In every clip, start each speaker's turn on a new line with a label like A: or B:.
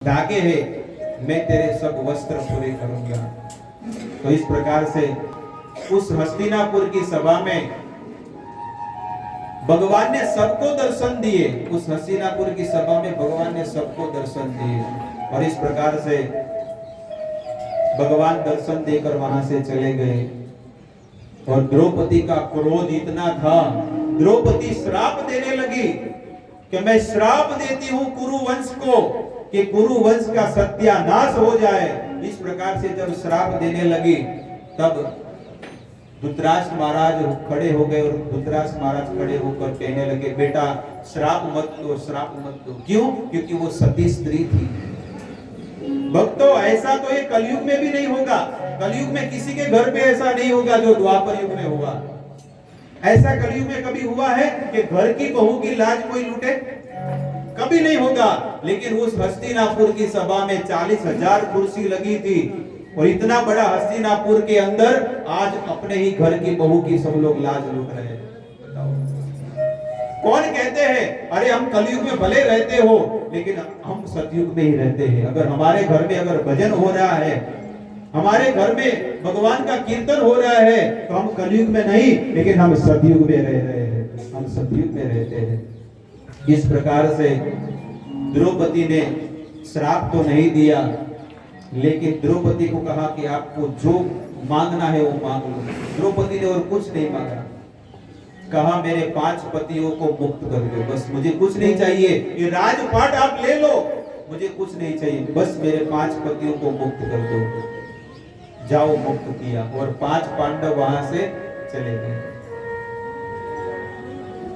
A: धागे है, मैं तेरे सब वस्त्र पूरे करूंगा। तो इस प्रकार से उस हस्तिनापुर की सभा में भगवान ने सबको दर्शन दिए। उस हस्तिनापुर की सभा में भगवान ने सबको दर्शन दिए और इस प्रकार से भगवान दर्शन देकर वहां से चले गए। और द्रौपदी का क्रोध इतना था, द्रौपदी श्राप देने लगी कि मैं श्राप देती हूं कुरु वंश को कि कुरु वंश का सत्यानाश हो जाए। इस प्रकार से जब श्राप देने लगी तब धृतराष्ट्र महाराज खड़े हो गए और धृतराष्ट्र महाराज खड़े होकर कहने लगे, बेटा श्राप मत दो, श्राप मत दो। क्यों? क्योंकि वो सती स्त्री थी। भक्तों, ऐसा तो ये कलयुग में भी नहीं होगा। कलयुग में किसी के घर पे ऐसा नहीं होगा जो द्वापर युग में हुआ। ऐसा कलयुग में कभी हुआ है कि घर की बहू की लाज कोई लूटे? कभी नहीं होगा। लेकिन उस हस्तिनापुर की सभा में 40,000 कुर्सी लगी थी और इतना बड़ा हस्तिनापुर के अंदर आज अपने ही घर की बहू की सब लोग लाज लूट रहे हैं। बताओ, कौन कहते हैं अरे हम कलयुग में भले रहते हो लेकिन हम सतयुग में ही रहते हैं। अगर हमारे घर में अगर भजन हो रहा है, हमारे घर में भगवान का कीर्तन हो रहा है तो हम कलयुग में नहीं लेकिन हम सतयुग में रह रहे हैं, हम सतयुग में रहते हैं। इस प्रकार से द्रौपदी ने श्राप तो नहीं दिया लेकिन द्रौपदी को कहा कि आपको जो मांगना है वो मांग लो। द्रौपदी ने और कुछ नहीं मांगा, कहा मेरे 5 पतियों को मुक्त कर दो, बस मुझे कुछ नहीं चाहिए। ये राजपाट आप ले लो, मुझे कुछ नहीं चाहिए, बस मेरे 5 पतियों को मुक्त कर दो। जाओ, मुक्त किया और 5 पांडव वहां से चले गए।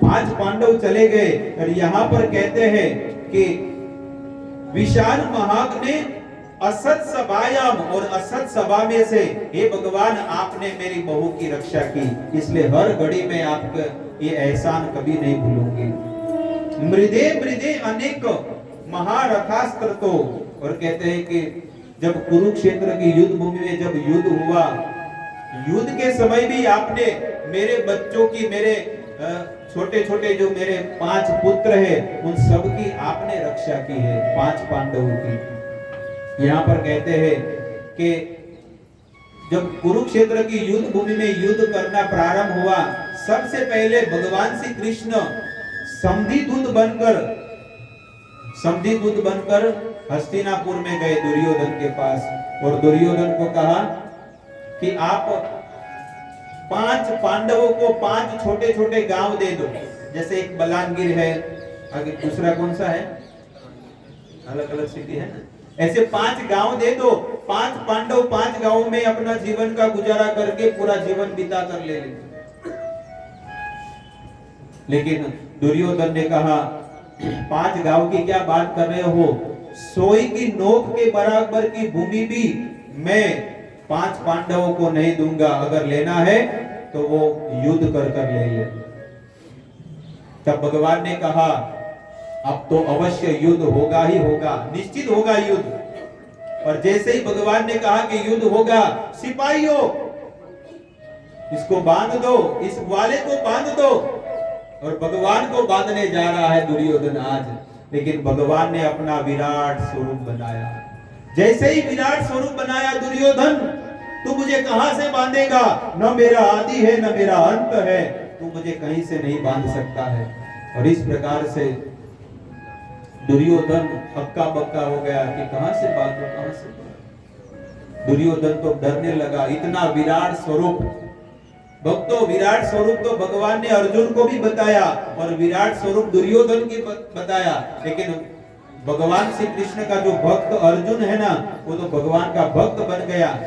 A: 5 पांडव चले गए और यहाँ पर कहते हैं कि विशाल महाग ने असत सभायाम और असत सभा में से हे भगवान आपने मेरी बहू की रक्षा की, इसलिए हर घड़ी में आपका ये एहसान कभी नहीं भूलूंगी। मृदे मृदे अनेक महारथास्त्र तो, और कहते हैं कि जब कुरुक्षेत्र की युद्ध भूमि में जब युद्ध हुआ, युद्ध के समय भी आपने मेरे बच्चों की, मेरे छोटे छोटे जो मेरे 5 पुत्र हैं उन सब की आपने रक्षा की है, 5 पांडवों की। यहाँ पर कहते हैं कि जब कुरुक्षेत्र की युद्ध भूमि में युद्ध करना प्रारंभ हुआ, सबसे पहले भगवान श्री कृष्ण समधी दूत बनकर हस्तिनापुर में गए दुर्योधन के पास और दुर्योधन को कहा कि आप 5 पांडवों को 5 छोटे छोटे गांव दे दो। जैसे एक बलांगीर है, आगे दूसरा कौन सा है, अलग अलग सिटी है ना, ऐसे 5 गांव दे दो। 5 पांडव 5 गांवों में अपना जीवन का गुजारा करके पूरा जीवन बिता कर ले लेंगे। लेकिन दुर्योधन ने कहा 5 गांव की क्या बात कर रहे हो, सोई की नोक के बराबर की भूमि भी मैं 5 पांडवों को नहीं दूंगा। अगर लेना है तो वो युद्ध कर कर ले ले। तब भगवान ने कहा अब तो अवश्य युद्ध होगा ही होगा, निश्चित होगा युद्ध। और जैसे ही भगवान ने कहा कि युद्ध होगा, सिपाहियों इसको बांध दो, इस ग्वाले को बांध दो। और भगवान को बांधने जा रहा है दुर्योधन आज, लेकिन भगवान ने अपना विराट स्वरूप बनाया। जैसे ही विराट स्वरूप बनाया दुर्योधन, तू मुझे कहां से बांधेगा, न मेरा आदि है न मेरा अंत है, तू मुझे कहीं से नहीं बांध सकता है। और इस प्रकार से दुर्योधन हक्का बक्का हो गया कि कहां से बांधो, कहां से बांधो। दुर्योधन तो डरने लगा, इतना विराट स्वरूप। भक्तों, विराट स्वरूप तो भगवान ने अर्जुन को भी बताया और विराट स्वरूप दुर्योधन की बताया, लेकिन भगवान श्री कृष्ण का जो भक्त अर्जुन है ना, वो तो भगवान का भक्त बन गया,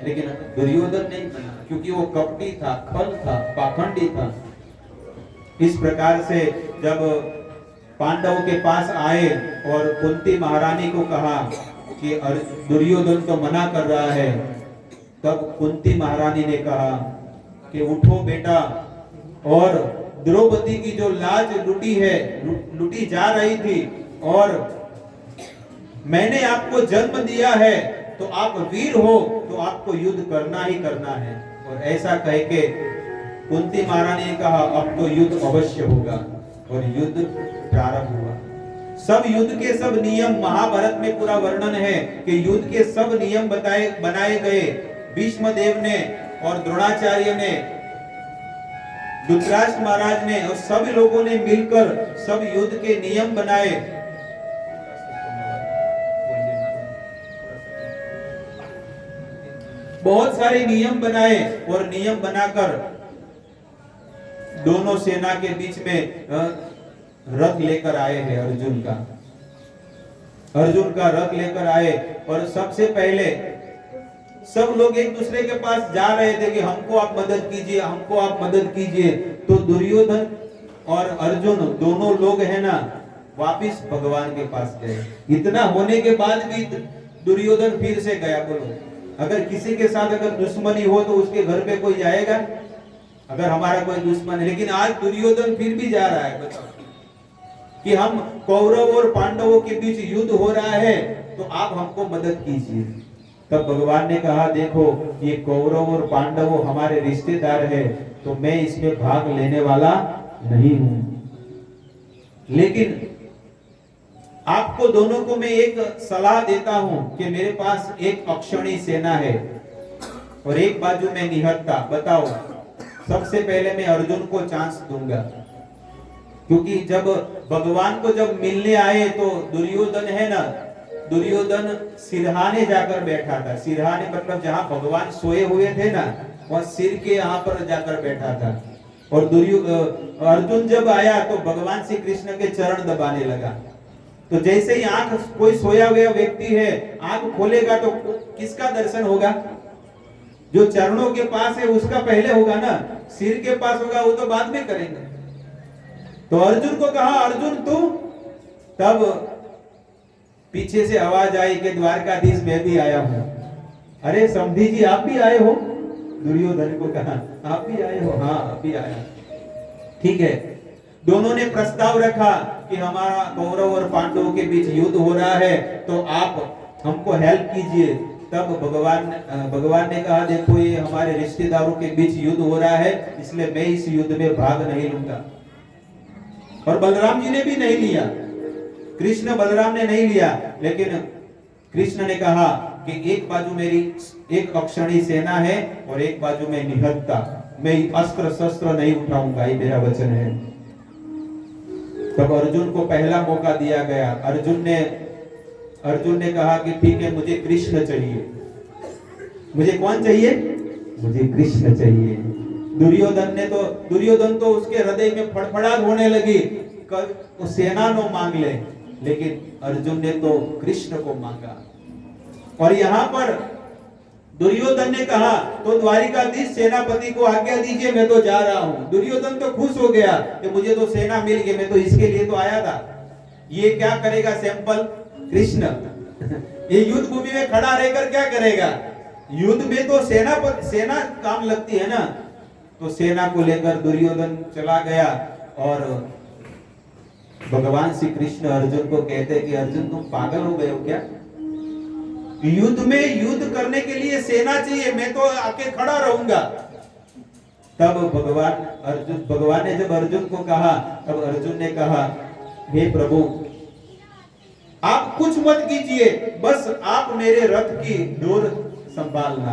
A: लेकिन दुर्योधन नहीं बना, क्योंकि वो कपटी था, खल था, पाखंडी था। इस प्रकार से जब पांडवों के पास आए और कुंती महारानी को कहा कि दुर्योधन तो मना कर रहा है, तब कुंती महारानी ने कहा कि उठो बेटा, और द्रौपदी की जो लाज लुटी जा रही थी, और मैंने आपको जन्म दिया है तो आप वीर हो तो आपको युद्ध करना ही करना है। और ऐसा कह के कुंती महारानी ने कहा अब तो युद्ध अवश्य होगा और युद्ध प्रारंभ हुआ। सब युद्ध के सब नियम महाभारत में पूरा वर्णन है कि युद्ध के सब नियम बनाए गए। भीष्म देव ने और द्रोणाचार्य ने, धृतराष्ट्र महाराज ने और सब लोगों ने मिलकर सब युद्ध के नियम बनाए। बहुत सारे नियम बनाए और नियम बनाकर दोनों सेना के बीच में रथ लेकर आए हैं। अर्जुन का रथ लेकर आए और सबसे पहले सब लोग एक दूसरे के पास जा रहे थे कि हमको आप मदद कीजिए, हमको आप मदद कीजिए। तो दुर्योधन और अर्जुन दोनों लोग है ना, वापिस भगवान के पास गए। इतना होने के बाद भी दुर्योधन फिर से गया। बोलो, अगर किसी के साथ अगर दुश्मनी हो तो उसके घर पे कोई जाएगा? अगर हमारा कोई दुश्मन है, लेकिन आज दुर्योधन फिर भी जा रहा है। बताओ कि हम कौरव और पांडवों के बीच युद्ध हो रहा है, तो आप हमको मदद कीजिए। तब भगवान ने कहा, देखो ये कौरव और पांडव हमारे रिश्तेदार है, तो मैं इसमें भाग लेने वाला नहीं हूं। लेकिन आपको दोनों को मैं एक सलाह देता हूं कि मेरे पास एक अक्षौणी सेना है और एक बाजू में निहत्था। बताओ, सबसे पहले मैं अर्जुन को चांस दूंगा, क्योंकि जब भगवान को जब मिलने आए तो दुर्योधन है ना, दुर्योधन सिरहाने जाकर बैठा था। सिरहाने मतलब जहां भगवान सोए हुए थे ना, वह सिर के यहाँ पर जाकर बैठा था। और अर्जुन जब आया तो भगवान श्री कृष्ण के चरण दबाने लगा। तो जैसे ही आंख, कोई सोया हुआ व्यक्ति है, आंख खोलेगा तो किसका दर्शन होगा? जो चरणों के पास है उसका पहले होगा ना, सिर के पास होगा वो तो बाद में करेंगे। तो अर्जुन को कहा, अर्जुन तू। तब पीछे से आवाज आई कि द्वारकाधीश मैं भी आया हूं। अरे समधी जी आप भी आए हो? दुर्योधन को कहा, आप भी आए हो? हाँ आप भी आया। ठीक है, दोनों ने प्रस्ताव रखा कि हमारा कौरव और पांडवों के बीच युद्ध हो रहा है, तो आप हमको हेल्प कीजिए। तब भगवान ने कहा, देखो ये हमारे रिश्तेदारों के बीच युद्ध हो रहा है, इसलिए मैं इस युद्ध में भाग नहीं लूंगा। और बलराम जी ने भी नहीं लिया, कृष्ण बलराम ने नहीं लिया। लेकिन कृष्ण ने कहा कि एक बाजू मेरी एक अक्षौणी सेना है और एक बाजू में निहत्था, मैं अस्त्र शस्त्र नहीं उठाऊंगा, ये मेरा वचन है। तब अर्जुन को पहला मौका दिया गया। अर्जुन ने कहा कि ठीक है, मुझे कृष्ण चाहिए। मुझे कौन चाहिए? मुझे कृष्ण चाहिए। दुर्योधन तो उसके हृदय में फड़फड़ाहट होने लगी, वो सेना नो मांग ले, लेकिन अर्जुन ने तो कृष्ण को मांगा। और यहाँ पर दुर्योधन ने कहा, तो द्वारिकाधीश सेनापति को आज्ञा दीजिए, मैं तो जा रहा हूं। दुर्योधन तो खुश हो गया कि मुझे तो सेना मिल गई, मैं तो इसके लिए तो आया था। ये क्या करेगा? सैंपल कृष्ण ये युद्ध भूमि में खड़ा रहकर क्या करेगा? युद्ध में तो सेना काम लगती है ना। तो सेना को लेकर दुर्योधन चला गया और भगवान श्री कृष्ण अर्जुन को कहते कि अर्जुन तुम पागल हो गए हो क्या? युद्ध में युद्ध करने के लिए सेना चाहिए, मैं तो आके खड़ा रहूंगा। तब भगवान ने जब अर्जुन को कहा, तब अर्जुन ने कहा, हे प्रभु आप कुछ मत कीजिए, बस आप मेरे रथ की डोर संभालना,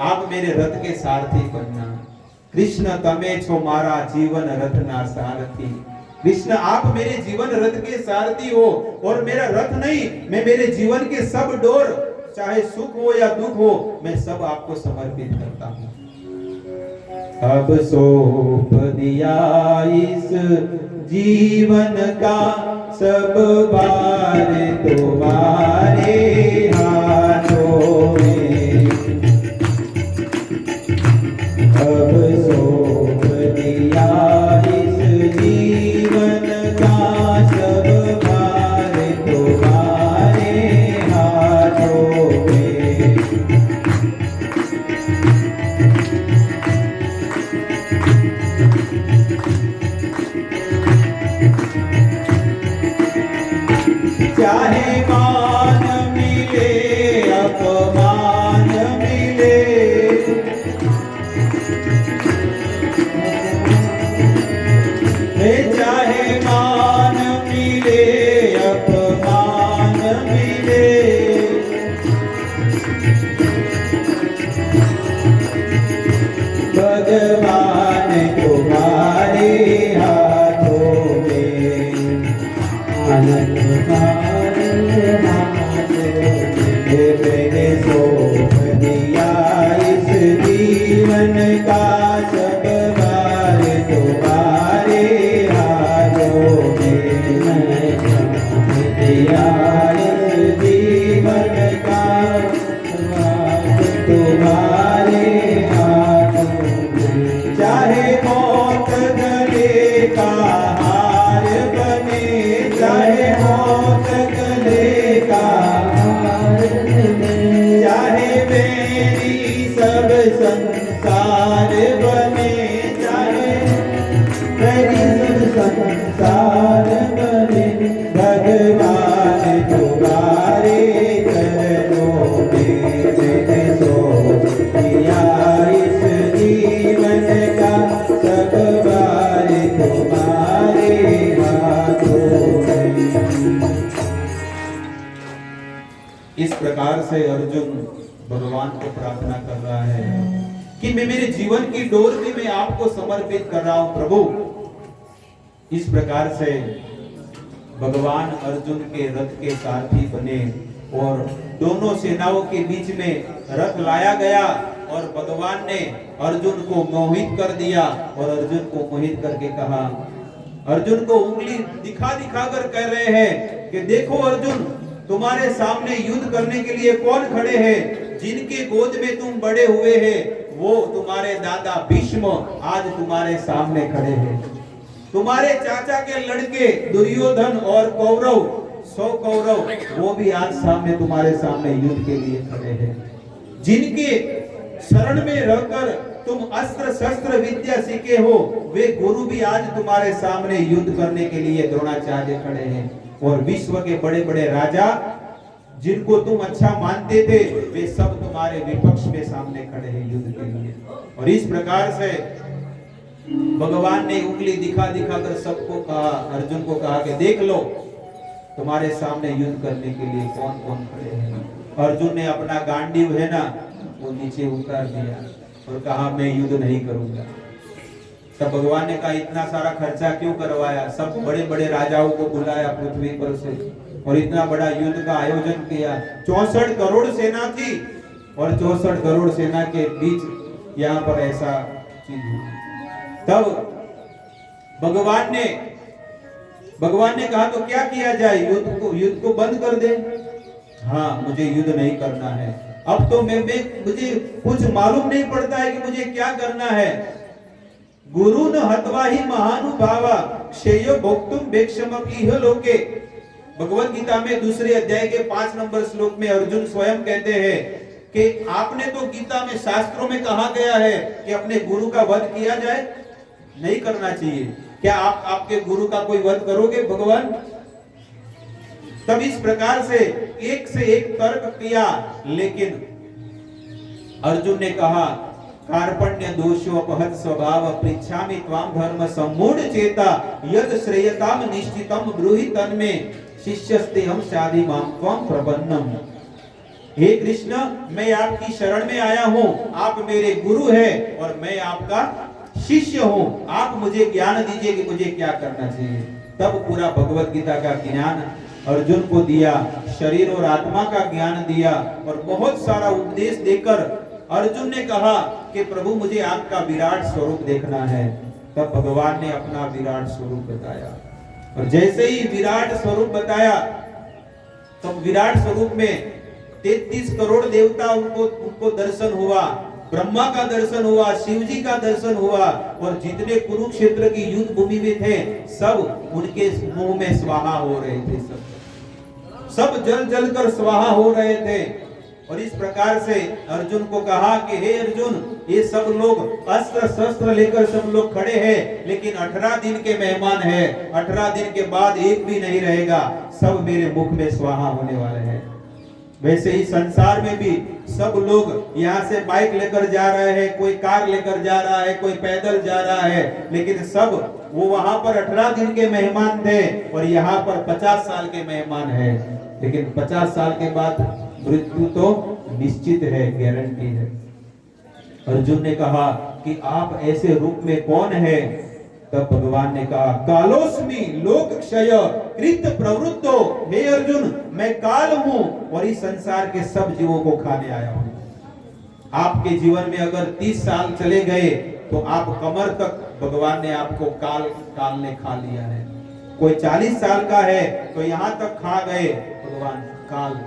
A: आप मेरे रथ के सारथी बनना। कृष्ण तमे छो मारा जीवन रथ ना सारथी। कृष्ण आप मेरे जीवन रथ के सारथी हो, और मेरा रथ नहीं, मैं मेरे जीवन के सब डोर, चाहे सुख हो या दुख हो, मैं सब आपको समर्पित करता हूँ। अब सौंप दिया इस जीवन का सब भार तुम्हारे हाथों में। अब सौंप दिया इस जीवन का सब भार तुम्हारे हाथों में। चाहे भगवान तुम्हारे हाथों में आनंद मैंने सौंप दिया इस जीवन का सब भार तुम्हारे हाथों में। मैं सौंप दिया इस जीवन का भार तुम्हारे हाथों में। चाहे मौत गले का हार बने, चाहे मौत गले का हार बने, चाहे मेरी सब संसार बने, चाहे मेरी सब संसार बने, भगवान तुम्हारे चरणों में मैंने सौंप दिया इस जीवन का सब भार तुम्हारे हाथों में। इस प्रकार से अर्जुन भगवान को प्रार्थना कर रहा है कि मैं मेरे जीवन की डोर भी मैं आपको समर्पित कर रहा हूं प्रभु। इस प्रकार से भगवान अर्जुन के रथ के सारथी बने और दोनों सेनाओं के बीच में रथ लाया गया और भगवान ने अर्जुन को मोहित कर दिया और अर्जुन को मोहित करके कहा, अर्जुन को उंगली दिखा दिखा कर कह रहे हैं कि देखो अर्जुन, तुम्हारे सामने युद्ध करने के लिए कौन खड़े हैं? जिनके गोद में तुम बड़े हुए हैं वो तुम्हारे दादा भीष्म आज तुम्हारे सामने खड़े हैं। तुम्हारे चाचा के लड़के दुर्योधन और कौरव 100 कौरव वो भी आज सामने तुम्हारे सामने युद्ध के लिए खड़े हैं। जिनके शरण में रहकर तुम अस्त्र शस्त्र विद्या सीखे हो वे गुरु भी आज तुम्हारे सामने युद्ध करने के लिए द्रोणाचार्य खड़े हैं। और विश्व के बड़े बड़े राजा जिनको तुम अच्छा मानते थे वे सब तुम्हारे विपक्ष में सामने खड़े हैं युद्ध के लिए। और इस प्रकार से भगवान ने उंगली दिखा दिखा कर सबको कहा, अर्जुन को कहा कि देख लो तुम्हारे सामने युद्ध करने के लिए कौन कौन खड़े हैं। अर्जुन ने अपना गांडीव है ना वो नीचे उतार दिया और कहा मैं युद्ध नहीं करूंगा। तब भगवान ने कहा इतना सारा खर्चा क्यों करवाया, सब बड़े बड़े राजाओं को बुलाया पृथ्वी पर से और इतना बड़ा युद्ध का आयोजन किया। 64 करोड़ सेना थी और 64 करोड़ सेना के बीच यहाँ पर ऐसा चीज हुई। तब भगवान ने कहा तो क्या किया जाए, युद्ध को बंद कर दे। हाँ मुझे युद्ध नहीं करना है, अब तो मुझे कुछ मालूम नहीं पड़ता है कि मुझे क्या करना है। गुरु न हत्वा ही महानुभावा क्षेयो भोक्तुम भेक्षमपि लोके। भगवत गीता में दूसरे अध्याय के 5 नंबर श्लोक में अर्जुन स्वयं कहते हैं कि आपने तो गीता में शास्त्रों में कहा गया है कि अपने गुरु का वध किया जाए, नहीं करना चाहिए। क्या आप आपके गुरु का कोई वध करोगे भगवान? तब इस प्रकार से एक तर्क किया, लेकिन अर्जुन ने कहा कार्पण्य दोषो अपहत स्वभाव पृच्छामि त्वाम धर्म सम्मूढ़ चेता यद श्रेयताम निश्चितम ब्रूहि तन्मे शिष्यस्ते हम शादी मां त्वं प्रपन्नम। हे कृष्ण मैं आपकी शरण में आया हूँ, आप मेरे गुरु हैं और मैं आपका शिष्य हूँ, आप मुझे ज्ञान दीजिए कि मुझे क्या करना चाहिए। तब पूरा भगवत गीता का ज्ञान अर्जुन को दिया, शरीर और आत्मा का ज्ञान दिया और बहुत सारा उपदेश देकर अर्जुन ने कहा कि प्रभु मुझे आपका विराट स्वरूप देखना है। तब भगवान ने अपना विराट स्वरूप बताया और जैसे ही विराट स्वरूप बताया तब विराट स्वरूप में 33 करोड़ देवता उनको दर्शन हुआ, ब्रह्मा का दर्शन हुआ, शिव जी का दर्शन हुआ और जितने कुरुक्षेत्र की युद्ध भूमि में थे सब उनके मुंह में स्वाहा हो रहे थे, सब जल जल कर स्वाहा हो रहे थे। और इस प्रकार से अर्जुन को कहा कि हे अर्जुन ये सब लोग अस्त्र शस्त्र लेकर सब लोग खड़े हैं, लेकिन 18 दिन के मेहमान हैं, 18 दिन के बाद एक भी नहीं रहेगा, सब मेरे मुख में स्वाहा होने वाले हैं। वैसे ही संसार में भी सब लोग यहाँ से बाइक लेकर जा रहे हैं, कोई कार लेकर जा रहा है, कोई पैदल जा रहा है, लेकिन सब वो वहां पर 18 दिन के मेहमान थे और यहाँ पर 50 साल के मेहमान हैं। लेकिन 50 साल के बाद मृत्यु तो निश्चित है, गारंटी है। अर्जुन ने कहा कि आप ऐसे रूप में कौन है? तब भगवान ने कहा, कालोस्मि लोक क्षय कृत प्रवृत्तो। हे अर्जुन, मैं काल हूं और इस संसार के सब जीवों को खाने आया हूं। आपके जीवन में अगर 30 साल चले गए तो आप कमर तक भगवान ने आपको काल ने खा लिया है। कोई 40 साल का है तो यहां तक खा गए भगवान काल।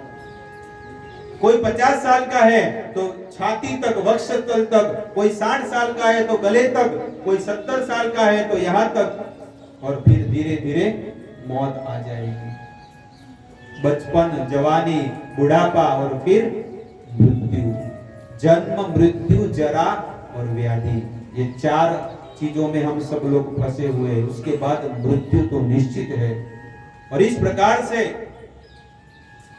A: कोई 50 साल का है तो छाती तक, वक्षस्थल तक। कोई 60 साल का है तो गले तक। कोई 70 साल का है तो यहां तक। और फिर धीरे धीरे मौत आ जाएगी। बचपन, जवानी, बुढ़ापा और फिर मृत्यु। जन्म, मृत्यु, जरा और व्याधि, ये 4 चीजों में हम सब लोग फंसे हुए हैं। उसके बाद मृत्यु तो निश्चित है। और इस प्रकार से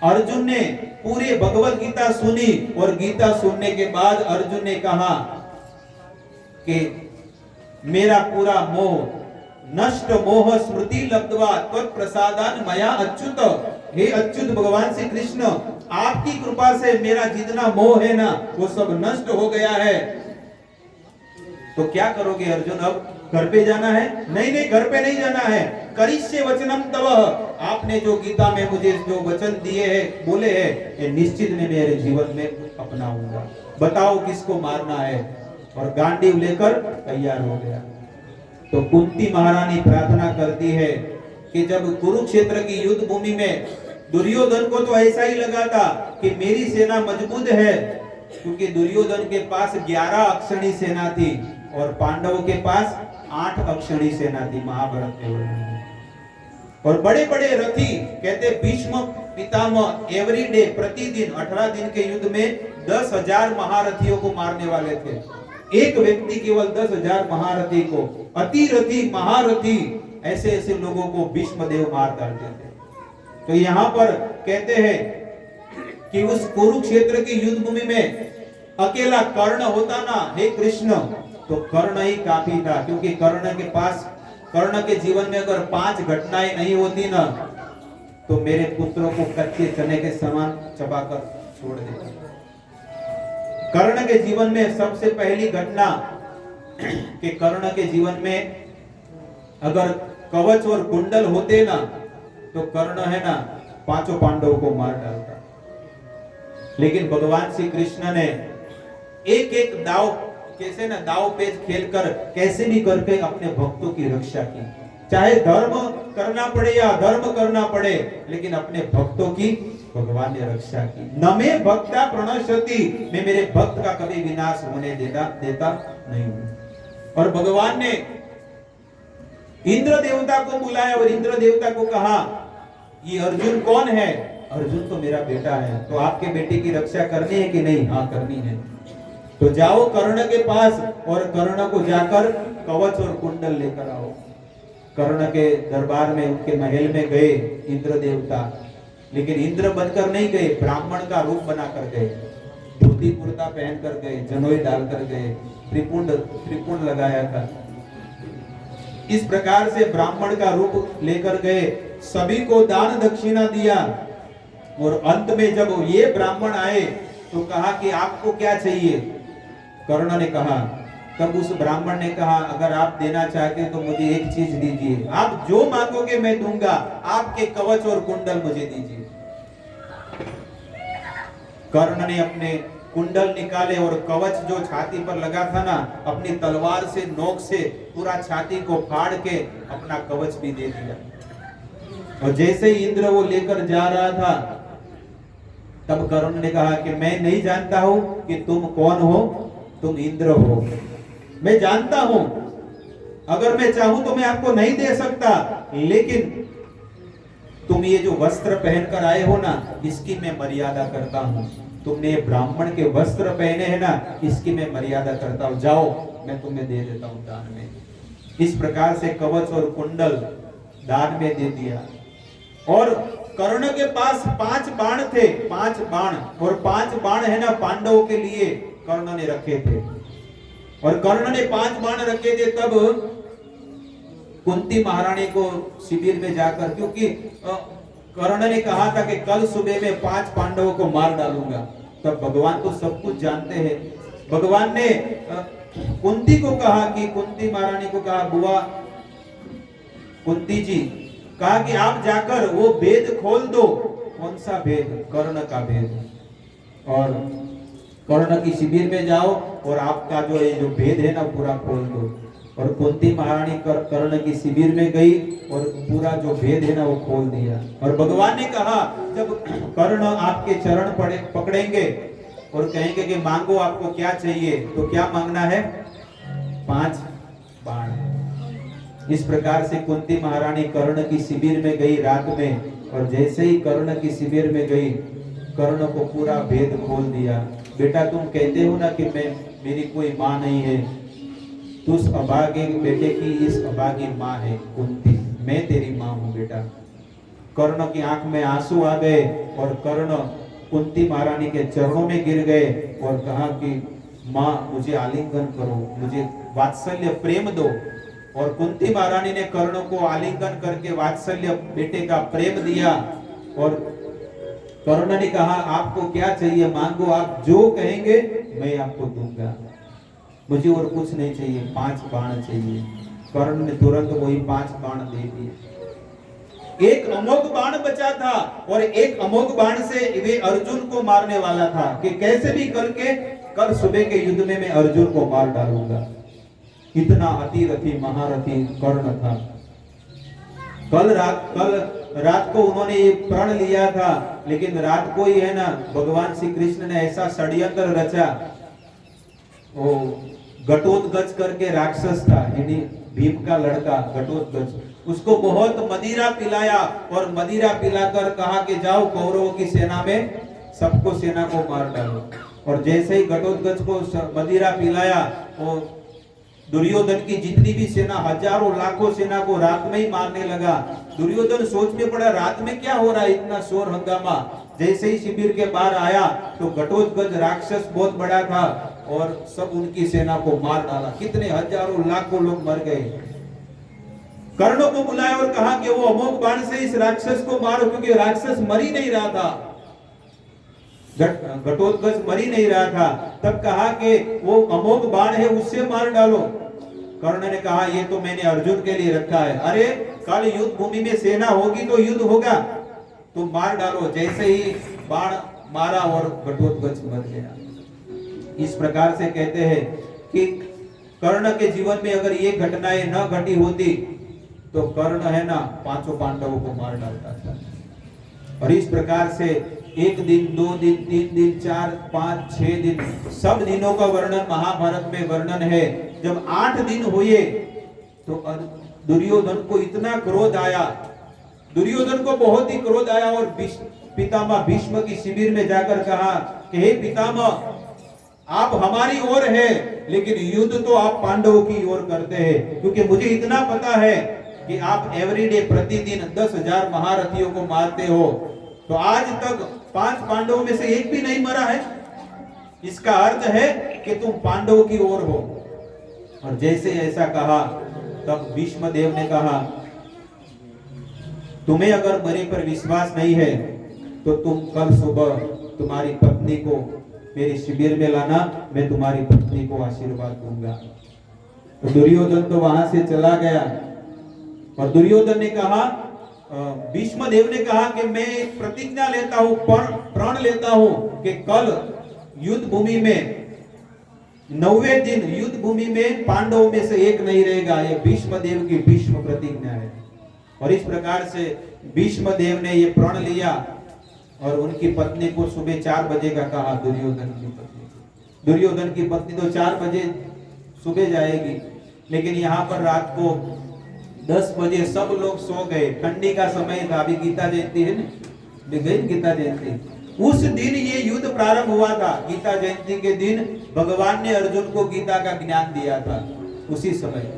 A: अर्जुन ने पूरे भगवत गीता सुनी और गीता सुनने के बाद अर्जुन ने कहा कि मेरा पूरा मोह नष्ट, मोह स्मृति लब्ध्वा त्वत्प्रसादान मया अच्युत। हे अच्युत भगवान श्री कृष्ण, आपकी कृपा से मेरा जितना मोह है ना वो सब नष्ट हो गया है। तो क्या करोगे अर्जुन? अब घर पे जाना है? नहीं नहीं, घर पे नहीं जाना है। करिष्ये वचनम तव, आपने जो गीता में मुझे जो वचन दिए हैं, बोले हैं, ये निश्चित में मेरे जीवन में अपनाऊंगा। बताओ किसको मारना है? और गांडीव लेकर तैयार हो गया। तो कुंती महारानी प्रार्थना करती है कि जब कुरुक्षेत्र की युद्ध भूमि में दुर्योधन को तो ऐसा ही लगा था कि मेरी सेना मजबूत है, क्योंकि दुर्योधन के पास 11 अक्षणी सेना थी और पांडवों के पास 8 अक्षणी सेना थी महाभारत में। और बड़े बड़े रथी, कहते भीष्म पितामह एवरीडे, प्रतिदिन 18 दिन के युद्ध में 10,000 महारथियों को मारने वाले थे। एक व्यक्ति केवल 10,000 महारथी को, अतिरथी, महारथी, ऐसे ऐसे लोगों को भीष्म देव मार डालते थे। तो यहाँ पर कहते हैं कि उस कुरुक्षेत्र की युद्ध भूमि में अकेला कर्ण होता ना, हे कृष्ण, तो कर्ण ही काफी था। क्योंकि कर्ण के जीवन में अगर 5 घटनाएं नहीं होती ना तो मेरे पुत्रों को कच्चे चने के समान चबाकर छोड़ देता। कर्ण के जीवन में सबसे पहली घटना कि कर्ण के जीवन में अगर कवच और कुंडल होते ना तो कर्ण है ना 5 पांडवों को मार डालता। लेकिन भगवान श्री कृष्ण ने एक एक दाव, कैसे ना दाव पेच खेलकर कैसे भी करके अपने भक्तों की रक्षा की। चाहे धर्म करना पड़े या अधर्म करना पड़े, लेकिन अपने भक्तों की भगवान ने रक्षा की। न मे भक्ता प्रणश्यति, मैं मेरे भक्त का कभी विनाश होने देता नहीं हूं। और भगवान ने इंद्र देवता को बुलाया और इंद्र देवता को कहा, ये अर्जुन कौन है? अर्जुन तो मेरा बेटा है, तो आपके बेटे की रक्षा करनी है कि नहीं? हाँ, करनी है। तो जाओ कर्ण के पास और कर्ण को जाकर कवच और कुंडल लेकर आओ। कर्ण के दरबार में, उनके महल में गए इंद्र देवता, लेकिन इंद्र बनकर नहीं गए, ब्राह्मण का रूप बनाकर गए। धोती कुर्ता पहनकर गए, जनोई डालकर गए, त्रिपुंड लगाया था। इस प्रकार से ब्राह्मण का रूप लेकर गए, सभी को दान दक्षिणा दिया। और अंत में जब ये ब्राह्मण आए तो कहा कि आपको क्या चाहिए? कर्ण ने कहा, तब उस ब्राह्मण ने कहा, अगर आप देना चाहते हैं तो मुझे एक चीज दीजिए, आप जो मांगोगे मैं दूंगा, आपके कवच और कुंडल मुझे दीजिए। कर्ण ने अपने कुंडल निकाले और कवच जो छाती पर लगा था ना, अपनी तलवार से नोक से पूरा छाती को फाड़ के अपना कवच भी दे दिया। और जैसे ही इंद्र वो लेकर जा रहा था, तब कर्ण ने कहा कि मैं नहीं जानता हूं कि तुम कौन हो, तुम इंद्र हो। मैं जानता हूं, अगर मैं चाहूं तो मैं आपको नहीं दे सकता, लेकिन तुम ये जो वस्त्र पहनकर आए हो ना, इसकी मैं मर्यादा करता हूं। तुमने ब्राह्मण के वस्त्र पहने हैं ना, इसकी मैं मर्यादा करता हूं। जाओ, मैं तुम्हें दे देता हूं दान में। इस प्रकार से कवच और कुंडल दान में दे दिया। और कर्ण के पास 5 बाण थे, 5 बाण, और 5 बाण है ना पांडवों के लिए कर्ण ने रखे थे। और कर्ण ने 5 बाण रखे थे। तब कुंती महारानी को शिविर में जाकर, क्योंकि कर्ण ने कहा था कि कल सुबह में 5 पांडवों को मार डालूंगा। तब भगवान तो सब कुछ जानते हैं। भगवान ने कुंती को कहा कि कुंती महारानी को कहा, बुआ कुंती जी, कहा कि आप जाकर वो भेद खोल दो। कौन सा भेद? कर्ण का भेद। और कर्ण की शिविर में जाओ और आपका जो ये जो भेद है ना पूरा खोल दो। और कुंती महारानी कर्ण की शिविर में गई और पूरा जो भेद है ना वो खोल दिया। और भगवान ने कहा, जब कर्ण आपके चरण पकड़ेंगे और कहेंगे कि मांगो आपको क्या चाहिए, तो क्या मांगना है? 5 बाण। इस प्रकार से कुंती महारानी कर्ण की शिविर में गई रात में, और जैसे ही कर्ण की शिविर में गई, कर्ण को पूरा भेद खोल दिया। बेटा तुम कहते हो ना कि मेरी कोई माँ नहीं है, तू उस अभागे बेटे की इस अभागी माँ है कुंती, मैं तेरी माँ हूँ बेटा। कर्ण की आंख में आंसू आ गए और कर्ण कुंती महारानी के चरणों में गिर गए और कहा कि माँ मुझे आलिंगन करो, मुझे वात्सल्य प्रेम दो। और कुंती महारानी ने कर्ण को आलिंगन करके वात्सल्य बेटे का प्रेम दिया। और कर्ण ने कहा, आपको क्या चाहिए मांगो, आप जो कहेंगे मैं आपको दूंगा, मुझे और कुछ नहीं चाहिए, 5 बाण चाहिए। कर्ण ने तुरंत वही 5 बाण दे दिए। एक अमोघ बाण बचा था और एक अमोघ बाण से वे अर्जुन को मारने वाला था कि कैसे भी करके कल सुबह के युद्ध में मैं अर्जुन को मार डालूंगा। इतना अतिरथी महारथी कर्ण था। कल रात को उन्होंने ये प्रण लिया था, लेकिन रात को ही है ना भगवान श्री कृष्ण ने ऐसा षड्यंत्र रचा। वो घटोत्कच करके राक्षस था, यानी भीम का लड़का घटोत्कच, उसको बहुत मदिरा पिलाया और मदिरा पिलाकर कहा कि जाओ कौरवों की सेना में सबको सेना को मार डालो। और जैसे ही घटोत्कच को मदिरा पिलाया, वो दुर्योधन की जितनी भी सेना, हजारों लाखों सेना को रात में ही मारने लगा। दुर्योधन सोच में पड़ा रात में क्या हो रहा है, इतना शोर हंगामा। जैसे ही शिविर के बाहर आया तो घटोत्कच राक्षस बहुत बड़ा था और सब उनकी सेना को मार डाला। कितने हजारों लाखों लोग मर गए। कर्ण को बुलाया और कहा कि वो अमोघ बाण से इस राक्षस को मारो, क्योंकि राक्षस मर ही नहीं रहा था, घटोत्कच मर ही नहीं रहा था। तब कहा कि वो अमोघ बाण है उससे मार डालो। कर्ण ने कहा ये तो मैंने अर्जुन के लिए रखा है। अरे कल युद्ध भूमि में सेना होगी तो युद्ध होगा, तुम मार डालो। जैसे ही बाण मारा और घटोत्कच मर गया। इस प्रकार से कहते हैं कि कर्ण के जीवन में अगर ये घटनाएं न घटी होती तो कर्ण है ना 5 पांडवों को मार डालता था। और इस प्रकार से 1 दिन 2 दिन 3 दिन 4 5 6 दिन, सब दिनों का वर्णन महाभारत में वर्णन है। जब 8 दिन हुए तो दुर्योधन को इतना क्रोध आया, दुर्योधन को बहुत ही क्रोध आया और पितामह भीष्म की शिविर में जाकर कहा कि हे पितामह, आप हमारी ओर है लेकिन युद्ध तो आप पांडवों की ओर करते हैं, क्योंकि मुझे इतना पता है कि आप एवरीडे प्रतिदिन 10,000 महारथियों को मारते हो, तो आज तक 5 पांडवों में से एक भी नहीं मरा है। इसका अर्थ है कि तुम पांडवों की ओर हो। और जैसे ऐसा कहा तब भीष्म देव ने कहा, तुम्हें अगर मेरे पर विश्वास नहीं है तो तुम कल सुबह तुम्हारी पत्नी को मेरे शिविर में लाना, मैं तुम्हारी पत्नी को आशीर्वाद दूंगा। तो दुर्योधन तो वहां से चला गया और दुर्योधन ने कहा, भीष्म देव ने कहा कि मैं एक प्रतिज्ञा लेता हूं, प्रण लेता हूं कि कल युद्ध भूमि में 9वें दिन युद्ध भूमि में पांडवों में से एक नहीं रहेगा। यह भीष्म देव की भीष्म प्रतिज्ञा है। और इस प्रकार से भीष्म देव ने यह प्रण लिया और उनकी पत्नी को सुबह 4 बजे का कहा। दुर्योधन की पत्नी तो 4 बजे सुबह जाएगी, लेकिन यहाँ पर रात को 10 बजे सब लोग सो गए। ठंडी का समय था, अभी गीता जयंती है ना, गीता जयंती, उस दिन ये युद्ध प्रारंभ हुआ था। गीता जयंती के दिन भगवान ने अर्जुन को गीता का ज्ञान दिया था। उसी समय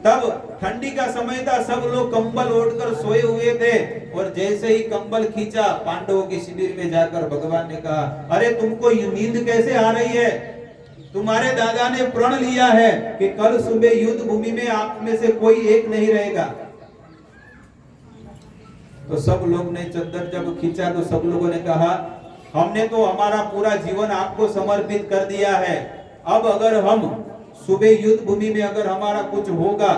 A: तब ठंडी का समय था, सब लोग कंबल ओढ़कर सोए हुए थे और जैसे ही कंबल खींचा पांडवों के शिविर में जाकर भगवान ने कहा, अरे तुमको नींद कैसे आ रही है? तुम्हारे दादा ने प्रण लिया है कि कल सुबह युद्ध भूमि में आप में से कोई एक नहीं रहेगा। तो सब लोग ने चद्दर जब खींचा तो सब लोगों ने कहा, हमने तो हमारा पूरा जीवन आपको समर्पित कर दिया है, अब अगर हम सुबह युद्ध भूमि में अगर हमारा कुछ होगा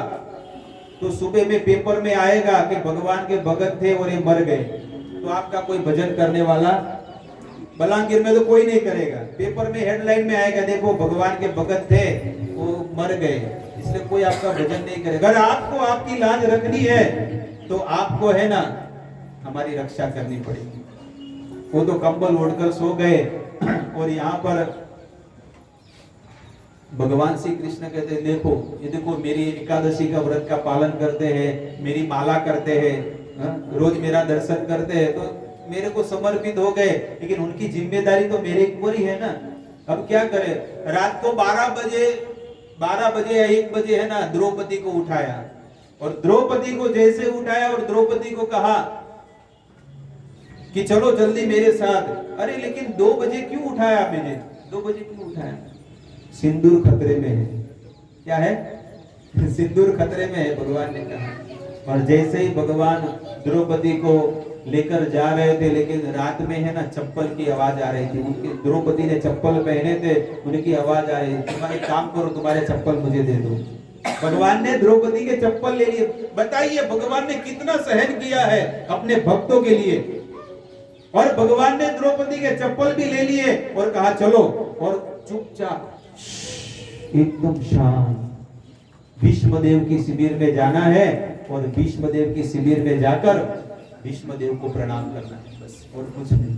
A: तो सुबह में पेपर में आएगा कि भगवान के भगत थे और ये मर गए, तो आपका कोई भजन करने वाला बलांगीर में तो कोई नहीं करेगा। पेपर में हेडलाइन में आएगा, देखो भगवान के भगत थे वो मर गए, इसलिए कोई आपका भजन नहीं करेगा। अगर आपको आपकी लाज रखनी है तो आपको है ना हमारी रक्षा करनी पड़ेगी। वो तो कंबल ओढ़कर सो गए और यहाँ पर भगवान श्री कृष्ण कहते हैं, देखो ये देखो मेरी एकादशी का व्रत का पालन करते हैं, मेरी माला करते हैं, रोज मेरा दर्शन करते हैं, तो मेरे को समर्पित हो गए, लेकिन उनकी जिम्मेदारी तो मेरे ऊपर ही है ना। अब क्या करें, रात को 12 बजे या 1 बजे है ना द्रौपदी को उठाया, और द्रौपदी को जैसे उठाया और द्रौपदी को कहा कि चलो जल्दी मेरे साथ। अरे लेकिन 2 बजे क्यों उठाया मुझे, 2 बजे क्यों उठाया? सिंदूर खतरे में है। क्या है? सिंदूर खतरे में है, भगवान ने कहा। और जैसे ही भगवान द्रौपदी को लेकर जा रहे थे, लेकिन रात में है ना चप्पल की आवाज आ रही थी, उनके द्रौपदी ने चप्पल पहने थे, उनकी आवाज आ रही थी, तुम्हारे काम करो, तुम्हारे चप्पल मुझे दे दो। भगवान ने द्रौपदी के चप्पल ले लिए। बताइए भगवान ने कितना सहन किया है अपने भक्तों के लिए। और भगवान ने द्रौपदी के चप्पल भी ले लिए और कहा चलो, और चुपचाप एकदम शांत भीष्मदेव की शिविर में जाना है, और भीष्मदेव की शिविर में जाकर भीष्मदेव को प्रणाम करना है, बस और कुछ नहीं।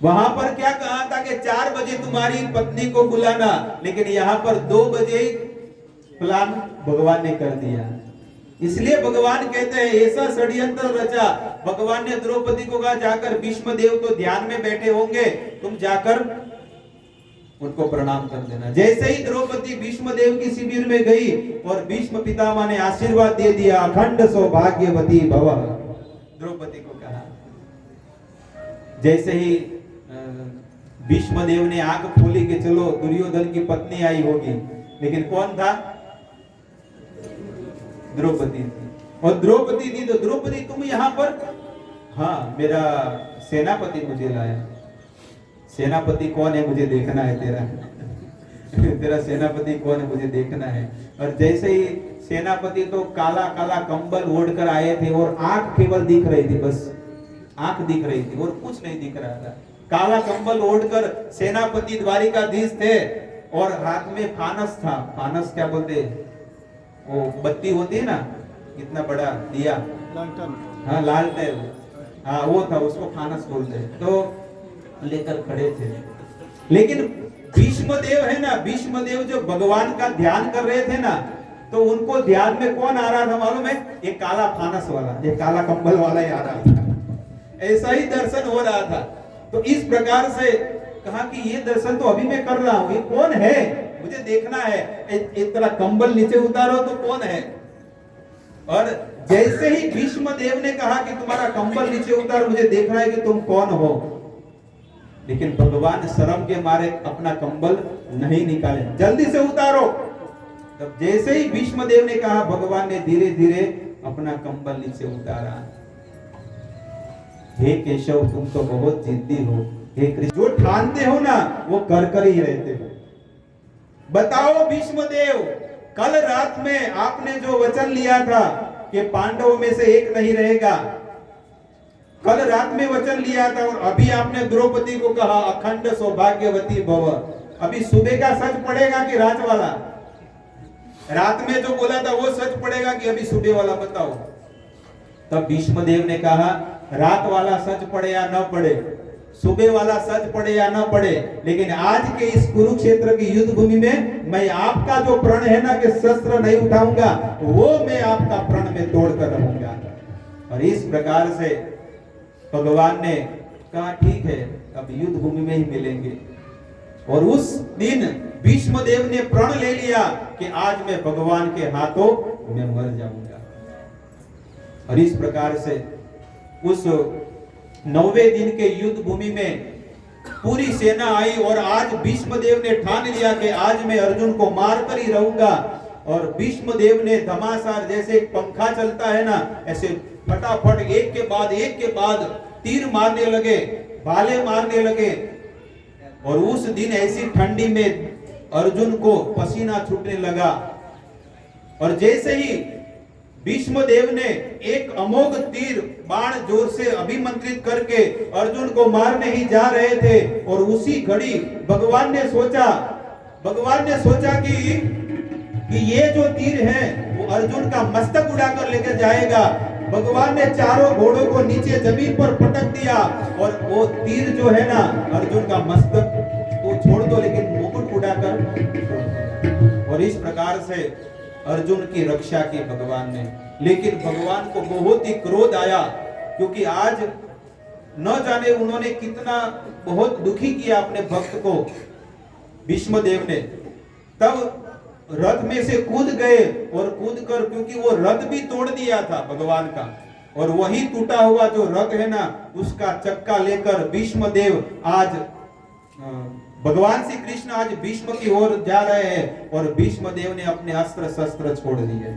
A: वहां पर क्या कहा था कि 4 बजे तुम्हारी पत्नी को बुलाना, लेकिन यहाँ पर 2 बजे प्लान भगवान ने कर दिया। इसलिए भगवान कहते हैं ऐसा षड्यंत्र रचा। भगवान ने द्रौपदी को कहा जाकर भीष्मदेव तो ध्यान में बैठे होंगे, तुम जाकर उनको प्रणाम कर देना। जैसे ही द्रौपदी भीष्मदेव की शिविर में गई और भीष्म पितामह ने आशीर्वाद दे दिया, अखंड सौभाग्यवती भव, द्रौपदी को कहा। जैसे ही भीष्मदेव ने आंख खोली कि चलो दुर्योधन की पत्नी आई होगी, लेकिन कौन था? द्रौपदी थी। और द्रौपदी थी तो द्रौपदी तुम यहाँ पर? हाँ, मेरा सेनापति मुझे लाया। सेनापति कौन है मुझे देखना है, तेरा सेनापति कौन है मुझे देखना है। और जैसे ही सेनापति तो काला काला कंबल ओढ़कर आए थे और आंख केवल दिख रही थी, बस आंख दिख रही थी और कुछ नहीं दिख रहा था। काला कंबल ओढ़कर सेनापति द्वारिकाधीश थे और हाथ में फानस था। फानस क्या बोलते हैं, वो बत्ती होती है ना, इतना बड़ा दिया, हाँ लालटेन, हाँ वो था, उसको फानस बोलते हैं। तो लेकर खड़े थे। लेकिन भीष्मदेव है ना, भीष्मदेव जो भगवान का ध्यान कर रहे थे ना, तो उनको ध्यान में कौन आ रहा था मालूम है? ये काला फानस वाला, ये काला कंबल वाला ही आ रहा था। ऐसा ही दर्शन हो रहा था। तो इस प्रकार से कहा कि ये दर्शन तो अभी मैं कर रहा हूं, ये कौन है मुझे देखना है। एक तरह कंबल नीचे उतारो तो कौन है। और जैसे ही भीष्मदेव ने कहा कि तुम्हारा कंबल नीचे उतारो, मुझे देखना है कि तुम कौन हो, लेकिन भगवान शर्म के मारे अपना कंबल नहीं निकाले, जल्दी से उतारो। तब जैसे ही भीष्मदेव ने कहा, भगवान ने धीरे धीरे अपना कंबल नीचे उतारा। हे केशव, तुम तो बहुत जिद्दी हो। हे कृष्ण, जो ठानते हो ना वो कर ही रहते हो। बताओ भीष्मदेव, कल रात में आपने जो वचन लिया था कि पांडवों में से एक नहीं रहेगा, कल रात में वचन लिया था, और अभी आपने द्रौपदी को कहा अखंड सौभाग्यवती भव। अभी सुबह का सच पड़ेगा कि रात वाला? रात में जो बोला था वो सच पड़ेगा कि अभी सुबह वाला? बताओ। तब भीष्मदेव ने कहा रात वाला सच पड़े या न पड़े, सुबह वाला सच पड़े या न पड़े, लेकिन आज के इस कुरुक्षेत्र की युद्ध भूमि में मैं आपका जो प्रण है ना कि शस्त्र नहीं उठाऊंगा, वो मैं आपका प्रण में तोड़कर रहूंगा। और इस प्रकार से भगवान ने कहा ठीक है, अब युद्ध भूमि में ही मिलेंगे। और उस दिन भीष्मदेव ने प्रण ले लिया कि आज मैं भगवान के हाथों में मर जाऊंगा। और इस प्रकार से उस 9वें दिन के युद्ध भूमि में पूरी सेना आई, और आज भीष्मदेव ने ठान लिया कि आज मैं अर्जुन को मारकर ही रहूंगा। और भीष्मदेव ने धमासार, जैसे एक पंखा चलता है ना, ऐसे फटाफट एक के बाद तीर मारने लगे, भाले मारने लगे। और उस दिन ऐसी ठंडी में अर्जुन को पसीना छूटने लगा। और जैसे ही भीष्मदेव ने एक अमोघ तीर बाण जोर से अभिमंत्रित करके अर्जुन को मारने ही जा रहे थे, और उसी घड़ी भगवान ने सोचा कि ये जो तीर है वो अर्जुन का मस्तक उड़ाकर लेकर जाएगा। भगवान ने चारों घोड़ों को नीचे जमीन पर पटक दिया, और वो तीर जो है ना अर्जुन का मस्तक तो छोड़ दो लेकिन मुकुट उड़ाकर। और इस प्रकार से अर्जुन की रक्षा की भगवान ने। लेकिन भगवान को बहुत ही क्रोध आया, क्योंकि आज न जाने उन्होंने कितना बहुत दुखी किया अपने भक्त को भीष्मदेव ने। तब रथ में से कूद गए, और कूद कर, क्योंकि वो रथ भी तोड़ दिया था भगवान का, और वही टूटा हुआ जो रथ है ना उसका चक्का लेकर भीष्मदेव आज भगवान श्री कृष्ण आज भीष्म की ओर जा रहे हैं। और भीष्मदेव ने अपने अस्त्र शस्त्र छोड़ दिए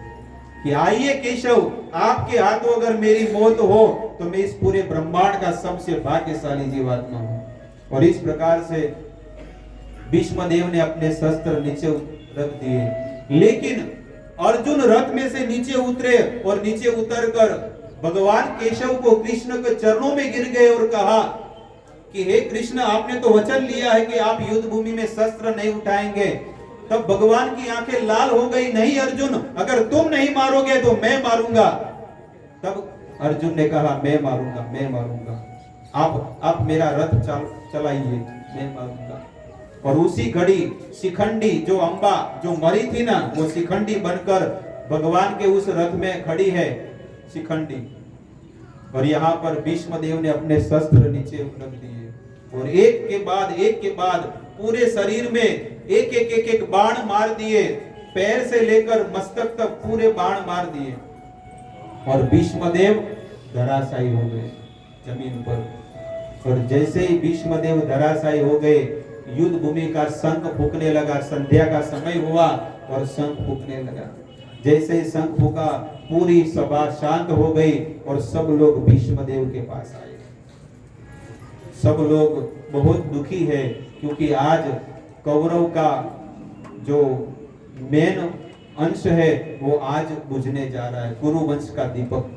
A: कि आइए केशव, आपके हाथों अगर मेरी मौत हो तो मैं इस पूरे ब्रह्मांड का सबसे भाग्यशाली जीवात्मा हूं। और इस प्रकार से भीष्मदेव ने अपने शस्त्र नीचे रख दिए। लेकिन अर्जुन रथ में से नीचे उतरे, और नीचे उतरकर भगवान केशव को कृष्ण के चरणों में गिर गए और कहा कि हे कृष्ण, आपने तो वचन लिया है कि आप युद्ध भूमि में शस्त्र नहीं उठाएंगे। तब भगवान की आंखें लाल हो गई। नहीं अर्जुन, अगर तुम नहीं मारोगे तो मैं मारूंगा। तब अर्जुन ने कहा मैं मारूंगा, आप मेरा रथ चलाइए, मैं मारूंगा। और उसी घड़ी शिखंडी जो अम्बा जो मरी थी ना, वो शिखंडी बनकर भगवान के उस रथ में खड़ी है शिखंडी। और यहाँ पर भीष्मदेव ने अपने शस्त्र नीचे रख दिए, और एक के बाद पूरे शरीर में एक बाण मार दिए, पैर से लेकर मस्तक तक पूरे बाण मार दिए। और भीष्मदेव धराशायी हो गए जमीन पर। और जैसे ही भीष्मदेव धराशायी हो गए, युद्ध भूमि का शंख फूंकने लगा। संध्या का समय हुआ और शंख फूंकने लगा। जैसे ही शंख फूंका, पूरी सभा शांत हो गई, और सब लोग भीष्मदेव के पास आए। सब लोग बहुत दुखी है, क्योंकि आज कौरव का जो मेन अंश है वो आज बुझने जा रहा है, कुरुवंश का दीपक।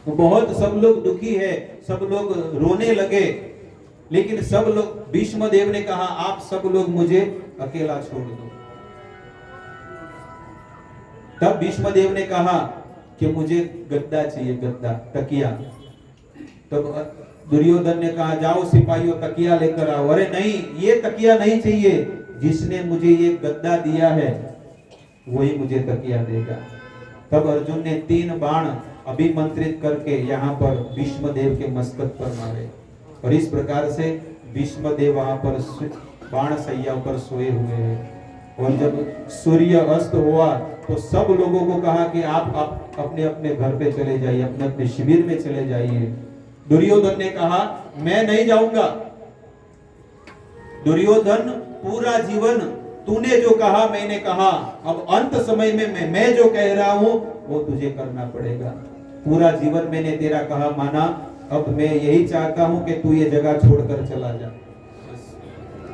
A: तो बहुत सब लोग दुखी है, सब लोग रोने लगे। लेकिन सब लोग, भीष्मदेव ने कहा आप सब लोग मुझे अकेला छोड़ दो। तब भीष्मदेव ने कहा कि मुझे गद्दा चाहिए, गद्दा, तकिया। तब दुर्योधन ने कहा जाओ सिपाहियों तकिया लेकर आओ। अरे नहीं, ये तकिया नहीं चाहिए, जिसने मुझे ये गद्दा दिया है वही मुझे तकिया देगा। तब अर्जुन ने 3 बाण अभिमंत्रित करके यहाँ पर भीष्मदेव के मस्तक पर मारे, और इस प्रकार से भीष्मदेव वहां पर बाण सैया पर सोए हुए हैं। और जब सूर्य अस्त हुआ तो सब लोगों को कहा कि आप अपने अपने घर पे चले जाइए, अपने अपने शिविर में चले जाइए। दुर्योधन ने कहा मैं नहीं जाऊंगा। दुर्योधन, पूरा जीवन तूने जो कहा मैंने कहा, अब अंत समय में मैं जो कह रहा हूं वो तुझे करना पड़ेगा। पूरा जीवन मैंने तेरा कहा माना, अब मैं यही चाहता हूं कि तू ये जगह छोड़कर चला जा।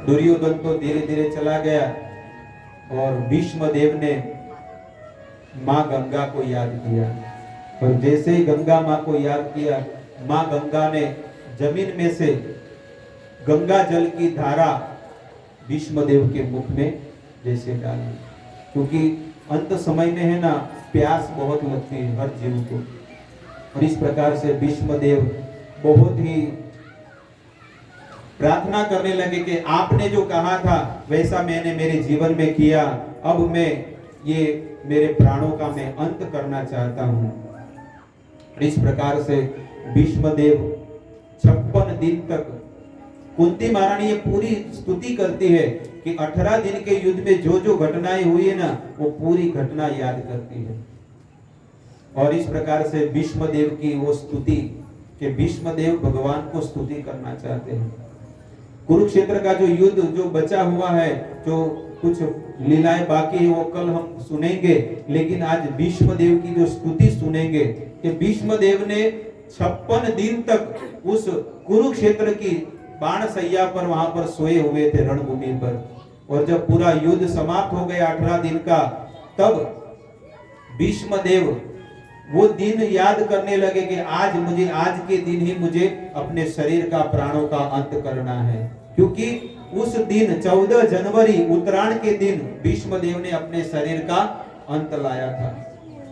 A: दुर्योधन तो धीरे धीरे चला गया, और भीष्मदेव ने माँ गंगा को याद किया। और जैसे ही गंगा माँ को याद किया, माँ गंगा ने जमीन में से गंगा जल की धारा भीष्मदेव के मुख में जैसे डाली, क्योंकि अंत समय में है ना प्यास बहुत लगती है हर जीव को। और इस प्रकार से भीष्मदेव बहुत ही प्रार्थना करने लगे कि आपने जो कहा था वैसा मैंने मेरे जीवन में किया, अब मैं ये मेरे प्राणों का मैं अंत करना चाहता हूं। इस प्रकार से भीष्मदेव 56 दिन तक, कुंती महारानी ये पूरी स्तुति करती है कि 18 दिन के युद्ध में जो जो घटनाएं हुई है ना वो पूरी घटना याद करती है। और इस प्रकार से भीष्मदेव की वो स्तुति कि भीष्मदेव भगवान को स्तुति करना चाहते हैं। कुरुक्षेत्र का जो युद्ध जो बचा हुआ है, जो कुछ लीलाएं बाकी है वो कल हम सुनेंगे, लेकिन आज भीष्म देव की जो स्तुति सुनेंगे कि भीष्म देव ने 56 दिन तक उस कुरुक्षेत्र की बाण सैया पर वहां पर सोए हुए थे रणभूमि पर। और जब पूरा युद्ध समाप्त हो गया 18 दिन का, तब भीष्म देव वो दिन याद करने लगे कि आज के दिन ही मुझे अपने शरीर का प्राणों का अंत करना है, क्योंकि उस दिन 14 जनवरी उत्तरायण के दिन भीष्म देव ने अपने शरीर का अंत लाया था।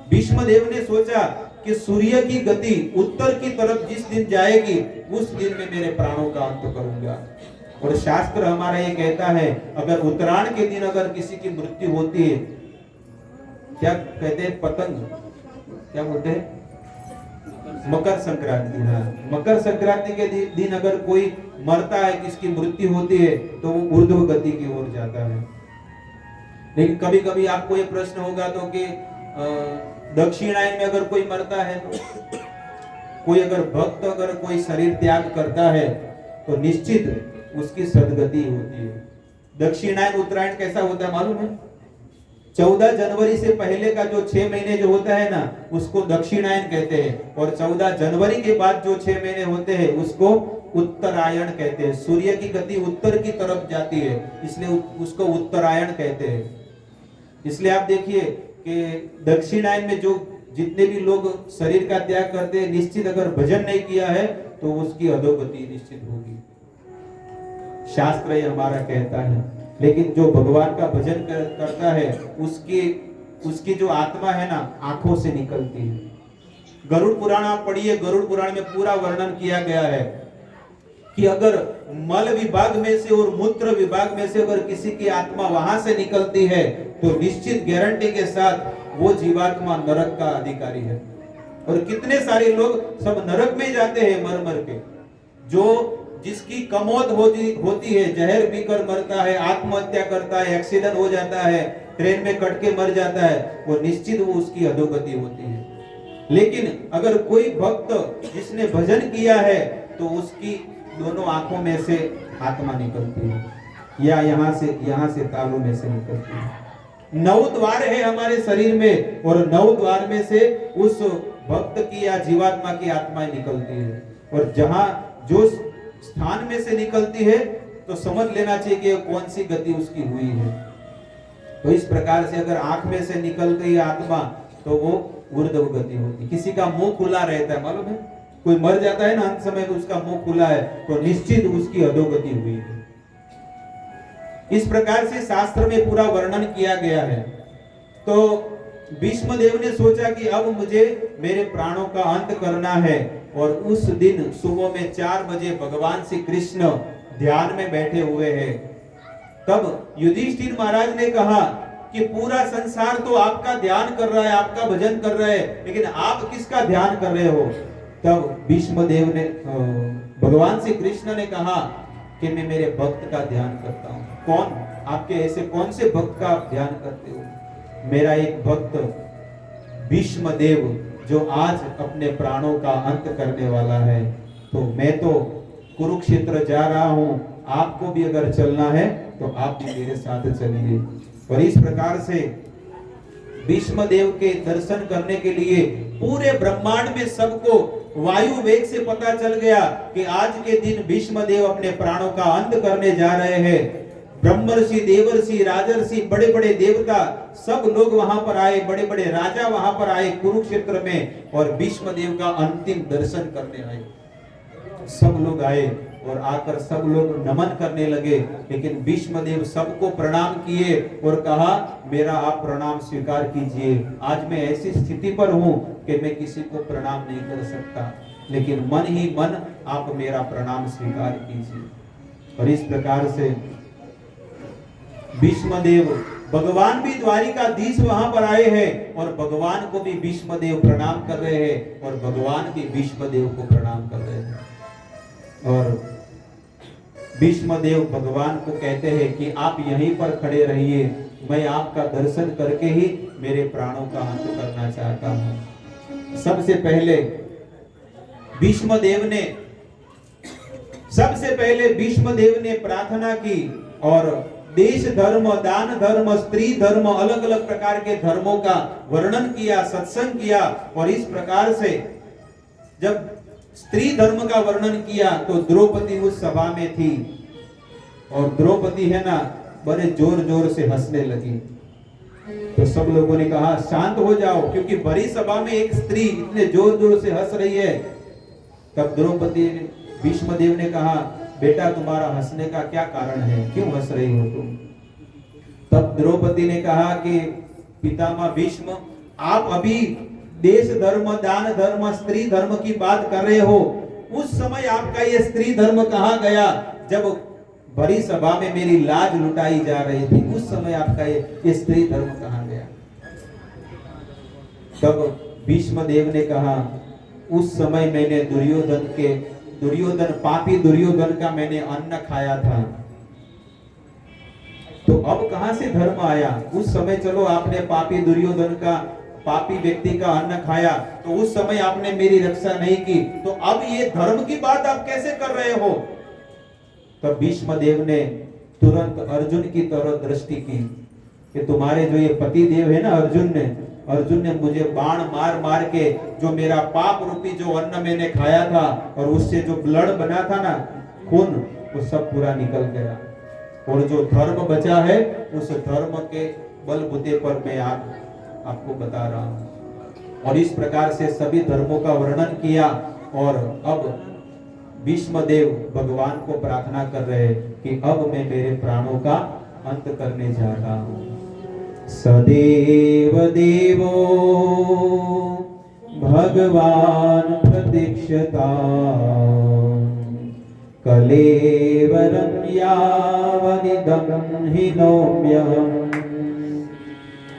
A: भीष्म देव ने सोचा कि सूर्य की गति उत्तर की तरफ जिस दिन जाएगी उस दिन में मेरे प्राणों का अंत करूंगा। और शास्त्र हमारा ये कहता है, अगर उत्तरायण के दिन अगर किसी की मृत्यु होती है, क्या कहते हैं, पतंग क्या बोलते हैं, मकर संक्रांति, हाँ, मकर संक्रांति के दिन अगर कोई मरता है, किसकी मृत्यु होती है, तो वो ऊर्ध्व गति की ओर जाता है। लेकिन कभी कभी आपको ये प्रश्न होगा तो कि दक्षिणायन में अगर कोई मरता है, तो कोई अगर भक्त अगर कोई शरीर त्याग करता है तो निश्चित उसकी सदगति होती है। दक्षिणायन उत्तरायण कैसा होता है मालूम है? 14 जनवरी से पहले का जो 6 महीने जो होता है ना, उसको दक्षिणायन कहते हैं, और 14 जनवरी के बाद जो 6 महीने होते हैं उसको उत्तरायण कहते हैं। सूर्य की गति उत्तर की तरफ जाती है, इसलिए उसको उत्तरायण कहते हैं। इसलिए आप देखिए कि दक्षिणायन में जो जितने भी लोग शरीर का त्याग करते हैं, निश्चित अगर भजन नहीं किया है तो उसकी अधोगति निश्चित होगी, शास्त्र ये हमारा कहता है। लेकिन जो भगवान का भजन करता है उसकी जो आत्मा है ना, आंखों से निकलती है। गरुड़ पुराण आप पढ़िए, गरुड़ पुराण में पूरा वर्णन किया गया है कि अगर मल विभाग में से और मूत्र विभाग में से अगर किसी की आत्मा वहां से निकलती है तो निश्चित गारंटी के साथ वो जीवात्मा नरक का अधिकारी है। और कितने सारे लोग सब नरक में जाते हैं मर मर के। जो जिसकी कमौत होती है, जहर पीकर मरता है, आत्महत्या करता है, एक्सीडेंट हो जाता है, ट्रेन में कट के मर जाता है, वो निश्चित वो उसकी अधोगति होती है। लेकिन अगर कोई भक्त जिसने भजन किया है तो उसकी दोनों आंखों में से आत्मा निकलती है, या यहाँ से तालू में से निकलती है। 9 द्वार है हमारे शरीर में, और 9 द्वार में से उस भक्त की या जीवात्मा की आत्माएं निकलती है। और जहां जो स्थान में से निकलती है तो समझ लेना चाहिए कि कौन सी गति उसकी हुई है। तो इस प्रकार से अगर आंख में से निकल गई आत्मा तो वो ऊर्ध्व गति होती। किसी का मुंह खुला रहता है, मालूम है, कोई मर जाता है ना अंत समय में उसका मुंह खुला है तो निश्चित उसकी अधोगति हुई है। इस प्रकार से शास्त्र में पूरा वर्णन किया गया है। तो भीष्म देव ने सोचा कि अब मुझे मेरे प्राणों का अंत करना है, और उस दिन सुबह में 4 बजे भगवान श्री कृष्ण ध्यान में बैठे हुए हैं। तब युधिष्ठिर महाराज ने कहा कि पूरा संसार तो आपका ध्यान कर रहा है, आपका भजन कर रहा है, लेकिन आप किसका ध्यान कर रहे हो? तब भीष्म देव ने भगवान श्री कृष्ण ने कहा कि मैं मेरे भक्त का ध्यान करता हूँ। कौन? आपके ऐसे कौन से भक्त का आप ध्यान करते हो? मेरा एक भक्त भीष्म देव जो आज अपने प्राणों का अंत करने वाला है। तो मैं तो कुरुक्षेत्र जा रहा हूँ, आपको भी अगर चलना है तो आप भी मेरे साथ चलिए। और इस प्रकार से भीष्म देव के दर्शन करने के लिए पूरे ब्रह्मांड में सबको वायु वेग से पता चल गया कि आज के दिन भीष्म देव अपने प्राणों का अंत करने जा रहे हैं। ब्रह्मर्षि, देवर्षि, राजर्षि, बड़े बड़े देवता सब लोग वहां पर आए, बड़े बड़े राजा वहां पर आए कुरुक्षेत्र में, और भीष्म देव का अंतिम दर्शन करने आए। सब लोग आए और आकर सब लोग नमन करने लगे, लेकिन भीष्म देव सबको प्रणाम किए और कहा मेरा आप प्रणाम स्वीकार कीजिए। आज मैं ऐसी स्थिति पर हूं कि मैं किसी को प्रणाम नहीं कर सकता, लेकिन मन ही मन आप मेरा प्रणाम स्वीकार कीजिए। और इस प्रकार से भीष्म देव, भगवान भी द्वारिकाधीश वहां पर आए हैं और भगवान को भी भीष्म देव प्रणाम कर रहे हैं, और भगवान भी भीष्म देव को प्रणाम कर रहे हैं। और भीष्म देव भगवान को कहते हैं कि आप यहीं पर खड़े रहिए, मैं आपका दर्शन करके ही मेरे प्राणों का अंत करना चाहता हूं। सबसे पहले भीष्म देव ने सबसे पहले भीष्म देव ने प्रार्थना की और देश धर्म, दान धर्म, स्त्री धर्म, अलग अलग प्रकार के धर्मों का वर्णन किया, सत्संग किया। और इस प्रकार से जब स्त्री धर्म का वर्णन किया तो द्रौपदी उस सभा में थी और द्रौपदी है ना बड़े जोर जोर से हंसने लगी। तो सब लोगों ने कहा शांत हो जाओ, क्योंकि बड़ी सभा में एक स्त्री इतने जोर जोर से हंस रही है। तब द्रौपदी भीष्म देव ने कहा बेटा तुम्हारा हंसने का क्या कारण है, क्यों हंस रही हो तुम? तब द्रौपदी ने कहा कि पितामह भीष्म, आप अभी देश धर्म, दान धर्म, स्त्री धर्म की बात कर रहे हो। उस समय आपका ये स्त्री धर्म कहाँ गया? जब बड़ी सभा में मेरी लाज लुटाई जा रही थी, उस समय आपका ये स्त्री धर्म कहाँ गया? तब भीष्म देव ने कहा उस समय मैंने दुर्योधन पापी दुर्योधन का मैंने अन्न खाया था, तो अब कहां से धर्म आया? उस समय चलो आपने पापी दुर्योधन का, पापी व्यक्ति का अन्न खाया, तो उस समय आपने मेरी रक्षा नहीं की, तो अब ये धर्म की बात आप कैसे कर रहे हो? तब भीष्म देव ने तुरंत अर्जुन की तरफ दृष्टि की कि तुम्हारे जो ये पति देव है ना अर्जुन ने मुझे बाण मार मार के जो मेरा पाप रूपी जो अन्न मैंने खाया था और उससे जो ब्लड बना था ना, खून, वो सब पूरा निकल गया। और जो धर्म बचा है उस धर्म के बलबूते पर मैं आपको बता रहा हूं। और इस प्रकार से सभी धर्मों का वर्णन किया। और अब भीष्म देव भगवान को प्रार्थना कर रहे कि अब मैं मेरे प्राणों का अंत करने जा रहा हूं। सदेव देवो भगवान प्रतीक्षता कलेवरं यावदिदं हि नौम्यहम्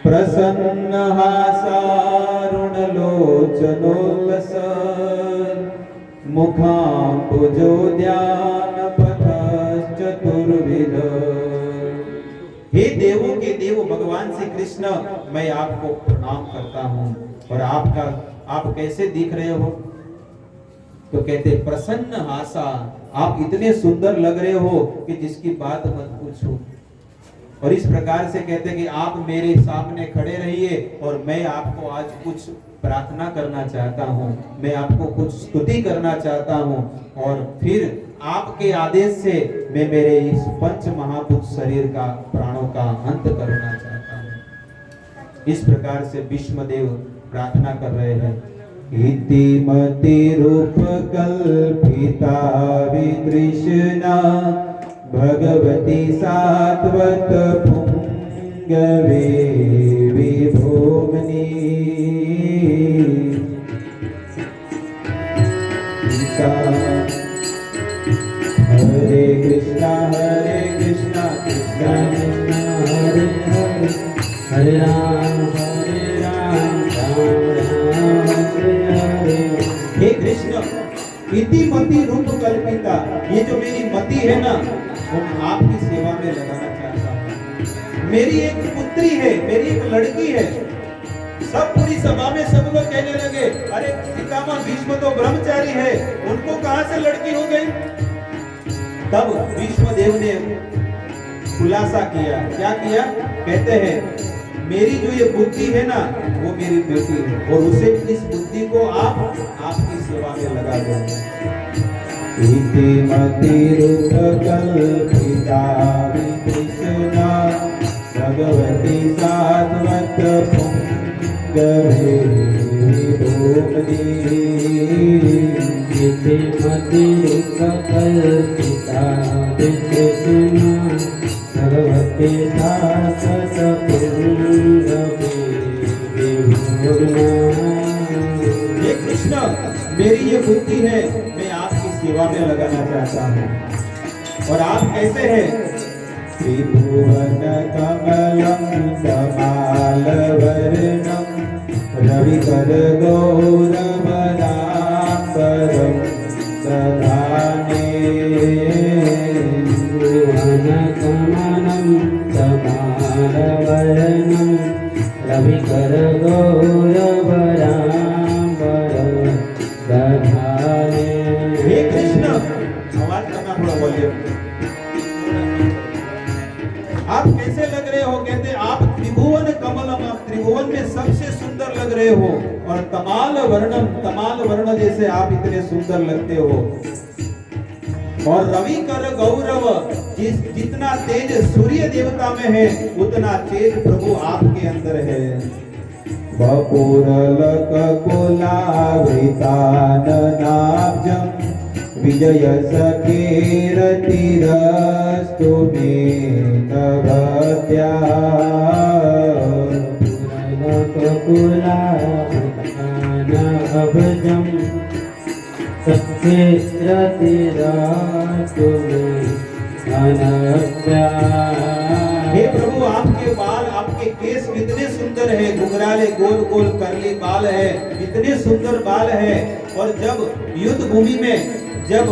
A: प्रसन्नहासारुणलोचनोल्लस मुखाम्बुजोद्यानपथश्चतुर्विध। हे देवों के देव भगवान श्री कृष्ण, मैं आपको प्रणाम करता हूँ। और आप कैसे दिख रहे हो? तो कहते प्रसन्न हासा, आप इतने सुंदर लग रहे हो कि जिसकी बात मत पूछो। और इस प्रकार से कहते कि आप मेरे सामने खड़े रहिए और मैं आपको आज कुछ प्रार्थना करना चाहता हूँ, मैं आपको कुछ स्तुति करना चाहता हूँ, और फिर आपके आदेश से मैं मेरे इस पंच महाभूत शरीर का प्राणों का अंत करना चाहता हूँ। इस प्रकार से भीष्म देव प्रार्थना कर रहे हैं। इति मति रूप कल्पिता वितृष्णा भगवती सात्वत पुंगवे विभूमनि। हरे कृष्णा कृष्णा कृष्णा हरे हरे, हरे राम राम हरे हरे। हे कृष्ण, इति मति रूप कल्पिता, ये जो मेरी मति है ना, वो आपकी सेवा में लगाना चाहता हूँ। मेरी एक पुत्री है, मेरी एक लड़की है। सब पूरी सभा में सब लोग कहने लगे अरे पितामह भीष्म तो ब्रह्मचारी है, उनको कहां से लड़की हो गई? तब भीष्म देव ने खुलासा किया। क्या किया? कहते हैं मेरी जो ये बुद्धि है ना, वो मेरी बेटी है, और उसे इस बुद्धि को आप आपकी सेवा में लगा दो। इति मति रूप कल्पिता वितृष्णा भगवती सात्वत पुंगवे विभूमनि। इति मति रूप कल्पिता वितृष्णा भगवती सात्वत पुंगवे विभूमनि। हे कृष्ण, मेरी ये बुद्धि है, मैं आपकी सेवा में लगाना चाहता हूँ। और आप कैसे हैं? त्रिभुवन कमलम समालवर्णम रविकर गौरवराम्बरम दधाने। त्रिभुवन कमलम समालवर्णम रविकर गौरवराम्बरम दधाने। हे कृष्ण, आवाज करना आप कैसे लग रहे हो? कहते आप त्रिभुवन कमलम, त्रिभुवन में सबसे सुंदर लग रहे हो। और तमाल वर्णम, तमाल वर्ण जैसे आप इतने सुंदर लगते हो। और रवि कर गौरव, जितना तेज सूर्य देवता में है उतना तेज प्रभु आपके अंदर है। बपुरलक कुलावृताननाब्जं विजय सखेरतिरस्तु मे नवद्या।
B: पुरलककुलावृताननाब्जं सखेरतिरस्तु मे नवद्या।
A: हे प्रभु, आपके बाल, आपके केस कितने सुंदर है, घुंघराले गोल गोल करली बाल है, इतने सुंदर बाल है। और जब युद्ध भूमि में जब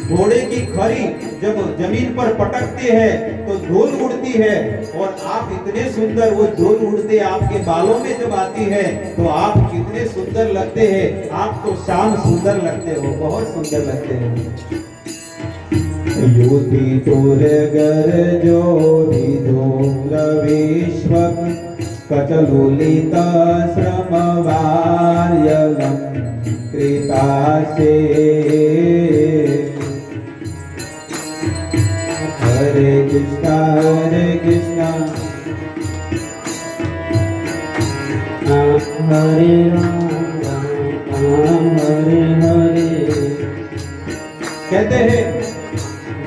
A: घोड़े की खरी जब जमीन पर पटकते हैं तो धूल उड़ती है। और आप इतने सुंदर, वो धूल उड़ते आपके बालों में जब आती है तो आप कितने सुंदर लगते हैं। आप तो शाम सुंदर लगते हो, बहुत सुंदर लगते हैं। युति तुरगर जोधि धूम्र विश्व कचलुलिता श्रमवार्यलं कृतासे। हरे कृष्णा हरे राम हरे हरे। कहते हैं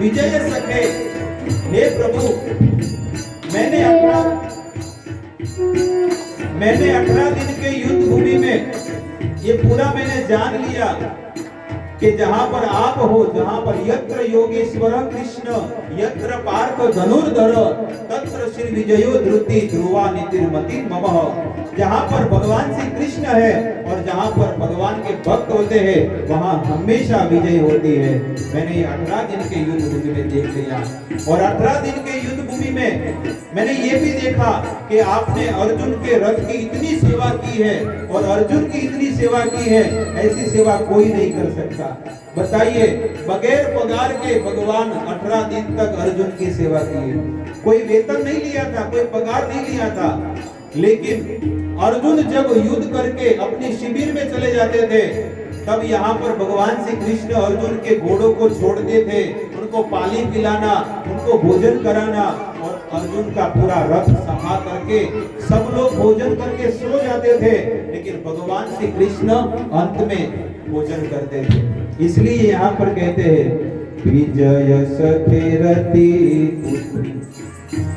A: विजय सखे, हे प्रभु, मैंने 18 दिन के युद्ध भूमि में ये पूरा मैंने जान लिया कि जहां पर आप हो, जहां पर यत्र योगेश्वर कृष्ण यत्र पार्थ धनुर्धर तत्र श्री विजयो धृति ध्रुवा नितिर्मति ममः। जहां पर भगवान श्री कृष्ण है और जहां पर भगवान के भक्त होते हैं वहां हमेशा विजय होती है। मैंने ये 18 दिन के युद्ध भूमि में देख लिया। और 18 दिन के युद्ध भूमि में मैंने ये भी देखा कि आपने अर्जुन के रथ की इतनी सेवा की है और अर्जुन की इतनी सेवा की है, ऐसी सेवा कोई नहीं कर सकता। बताइए, बगैर पगार के भगवान 18 दिन तक अर्जुन की सेवा की। कोई वेतन नहीं लिया था, कोई पगार नहीं लिया था। लेकिन अर्जुन जब युद्ध करके अपने शिविर में चले जाते थे तब यहाँ पर भगवान श्री कृष्ण अर्जुन के घोड़ों को छोड़ते थे, उनको पानी पिलाना, उनको भोजन कराना। और अर्जुन का पूरा रथ सफा करके सब लोग भोजन करके सो जाते थे, लेकिन भगवान श्री कृष्ण अंत में भोजन करते थे। इसलिए यहाँ पर कहते हैं विजय सखेरति,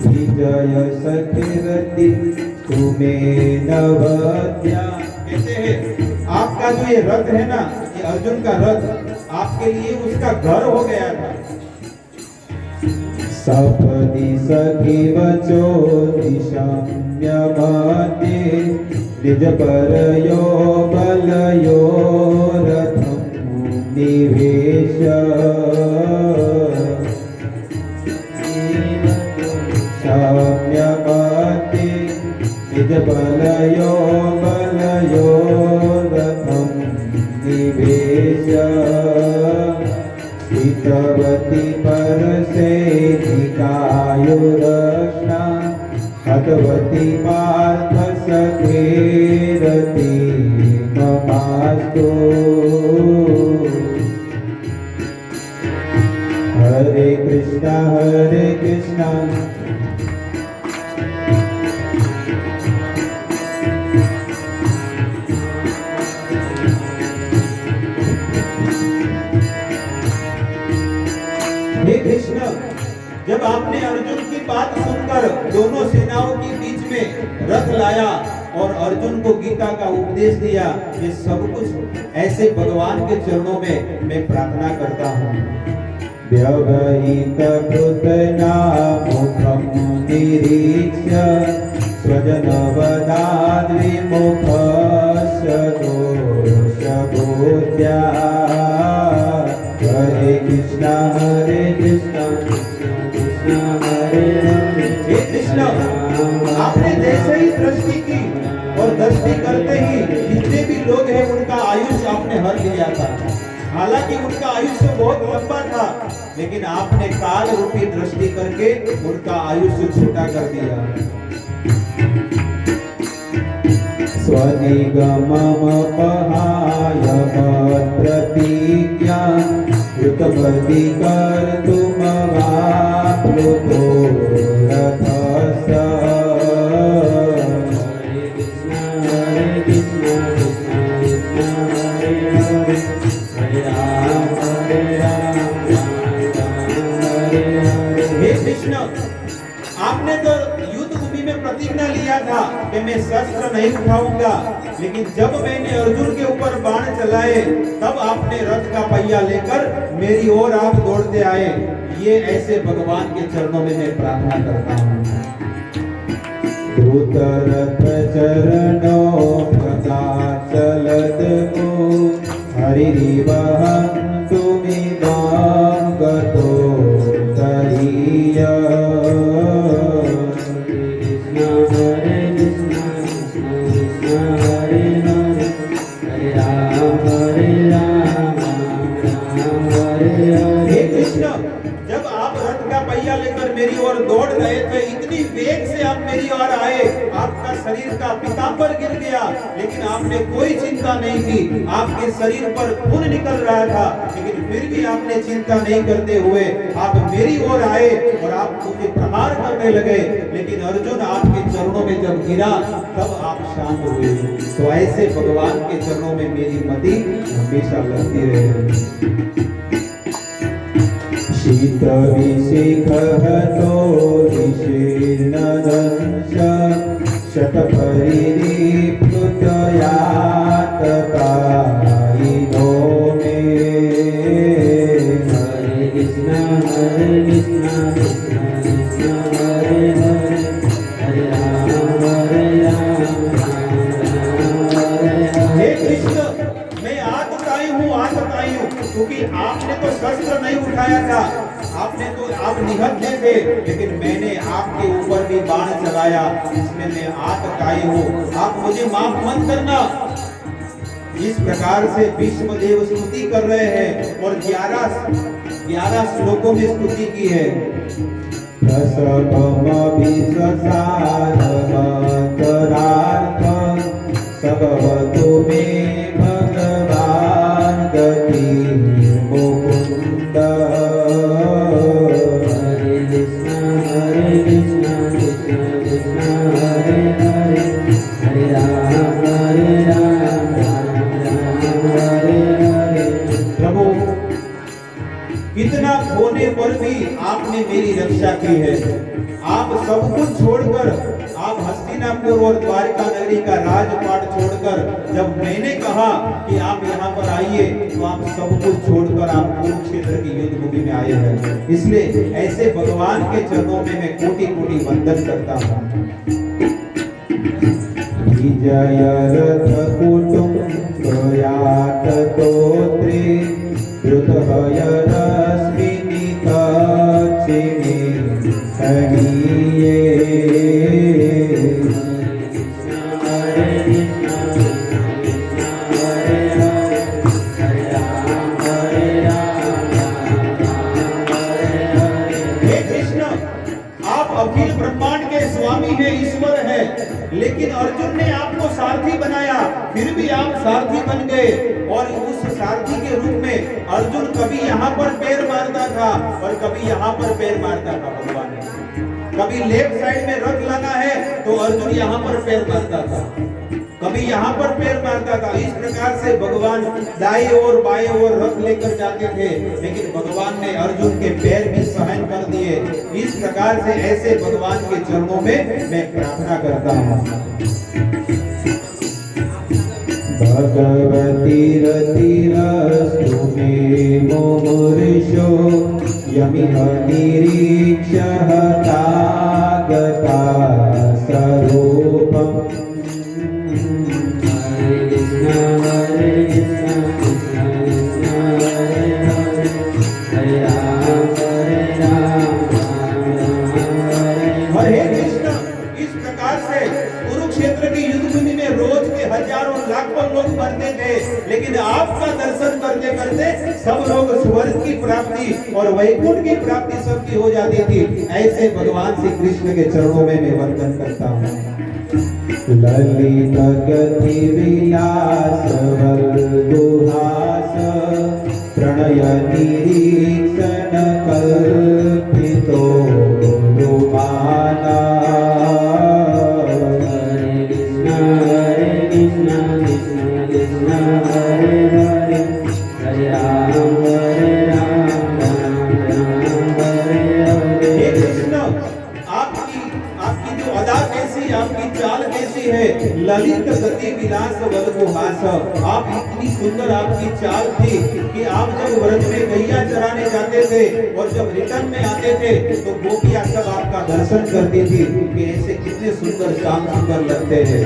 A: विजय सखेरति तुम्हें नवद्या। कहते हैं आपका जो ये रथ है ना, ये अर्जुन का रथ आपके लिए उसका घर हो गया था। सपदि सखी वचो दिशाम्यमते निज परयो बलयो रथं निवेश। साम्यमते निज बलयो रथं निवेश। हितवती परसे निकायुरश्ना हतवती पार्थ सखेरति ममास्तु। हरे कृष्णा हे कृष्ण, जब आपने अर्जुन की बात सुनकर दोनों सेनाओं के बीच में रथ लाया और अर्जुन को गीता का उपदेश दिया, ये सब कुछ ऐसे भगवान के चरणों में मैं प्रार्थना करता हूँ। व्यवहित कृतना मुखं निरीक्ष्य स्वजन वदाद् विमुखस्य दोषबोध्या। हरे कृष्णा कृष्णा हरे हरे। हे कृष्ण, आपने जैसे ही दृष्टि की और दृष्टि करते ही जितने भी लोग हैं उनका आयुष आपने हर लिया था। हालांकि उनका आयुष्य बहुत लंबा था, लेकिन आपने काल रूपी दृष्टि करके उनका आयुष्य छोटा कर दिया।
B: स्वनिगमपहाय प्रतिज्ञा युतपति कर्तुमवाप्लुतो रथस्य। हरे कृष्ण कृष्ण कृष्ण हरे राम हरे राम हरे हरे।
A: हे कृष्ण, आपने तो युद्ध भूमि में प्रतिज्ञा लिया था कि मैं शस्त्र नहीं उठाऊंगा, लेकिन जब मैंने अर्जुन के ऊपर बाण चलाए तब आपने रथ का पहिया लेकर मेरी ओर आप दौड़ते आए। ये ऐसे भगवान के चरणों में मैं प्रार्थना करता हूँ।
B: धूतरथ चरणो कदा चलत को हरिवहन्तु मिमां गतो तरीय। हरे कृष्ण कृष्ण हरे हरे हरे राम हरे
A: हे
B: हरे।
A: कृष्ण, जब आप रथ का पहिया लेकर मेरी ओर दौड़ रहे थे, इतनी वेग से आप मेरी ओर आए, आपका शरीर का पीतांबर गिर गया, लेकिन आपने कोई चिंता नहीं की। आपके शरीर पर खून निकल रहा था, लेकिन फिर भी आपने चिंता नहीं करते हुए आप मेरी ओर आए और आप मुझे प्रहार करने लगे। लेकिन अर्जुन आपके चरणों में जब गिरा तब आप शांत हुए। तो ऐसे भगवान के चरणों में मेरी मति हमेशा लगती रहे।
B: शीतविशिखतो विशीर्णदंश शतपरिनिप्लुतया ततायिनो मे। हरे कृष्ण कृष्ण कृष्ण हरे हरे हरे राम हरे
A: हे कृष्ण, मैं आतताई हूँ, क्योंकि आपने तो शस्त्र नहीं उठाया था, आप निहत्थे थे, लेकिन मैंने आपके ऊपर भी बाण चलाया, इसमें मैं आतताई हूँ। आप मुझे माफ मत करना। इस प्रकार से भीष्मदेव स्तुति कर रहे हैं और 11 श्लोकों में स्तुति की है।
B: रसपमभिससारमतरार्थं सबवतु मे भगवान् गतिं मुकुन्द। हरे कृष्ण कृष्ण कृष्ण हरे हरे हरे राम हरे हरे।
A: प्रभु, इतना होने पर भी आपने मेरी रक्षा की है। आप सब कुछ छोड़कर, आप हस्तिनापुर और द्वारका नगरी का राजपाट छोड़कर, जब मैंने कहा कि आप यहाँ पर आइए, तो आप सब कुछ छोड़कर आप कुरुक्षेत्र की युद्ध भूमि में आए हैं। इसलिए ऐसे भगवान के चरणों में मैं कोटि कोटि वंदन करता हूँ।
B: विजय रथ कुटुम्बयात तोत्रे द्रुतभय रश्मिनि तच्छिनि हरिये। हरे कृष्ण हरे हरे हरे राम हरे
A: हे कृष्ण, आप अखिल ब्रह्मांड के स्वामी हैं, ईश्वर हैं, लेकिन अर्जुन ने आपको सारथी बनाया, फिर भी आप सारथी बन गए। और उस सारथी के रूप में अर्जुन कभी यहाँ पर पैर मारता था और कभी यहाँ पर पैर मारता था। भगवान ने कभी लेफ्ट साइड में रथ लगा है तो अर्जुन यहाँ पर पैर मारता था, कभी यहाँ पर पैर मारता था। इस प्रकार से भगवान दाएं और बाएं ओर रथ लेकर जाते थे, लेकिन भगवान ने अर्जुन के पैर भी सहन कर दिए। इस प्रकार से ऐसे भगवान के चरणों में मैं प्रार्थना करता हूँ।
B: भगवती रतिरस्तु मे मुमुर्षो यमिह निरीक्ष्य तागता स्वरूपम्। हरे कृष्ण कृष्ण कृष्ण हरे हरे हरे राम
A: हरे कृष्ण। इस प्रकार से कुरुक्षेत्र की युद्ध भूमि में रोज के हजारों लाखों लोग मरते थे, लेकिन आपका दर्शन करते करते सब लोग स्वर्ग की प्राप्ति और वैकुंठ की प्राप्ति सबकी हो जाती थी। ऐसे भगवान श्री कृष्ण के चरणों में मैं वंदन करता हूँ।
B: ललित गति विलास वल्गुहास प्रणय निरीक्षण कल्पितो गुरुमाना। हरे कृष्ण कृष्ण कृष्ण हरे हरे, हरे राम हरे हरे।
A: हे कृष्ण, आपकी जो अदा कैसी, आपकी चाल कैसी है। ललित गति विलास वल्गुहास, आप इतनी सुंदर आपकी चाल थी कि आप जब व्रज में गैया चराने जाते थे और जब रिटर्न में आते थे तो गोपियां सब आपका दर्शन करती थी कि ऐसे कितने सुंदर श्याम सुंदर लगते हैं।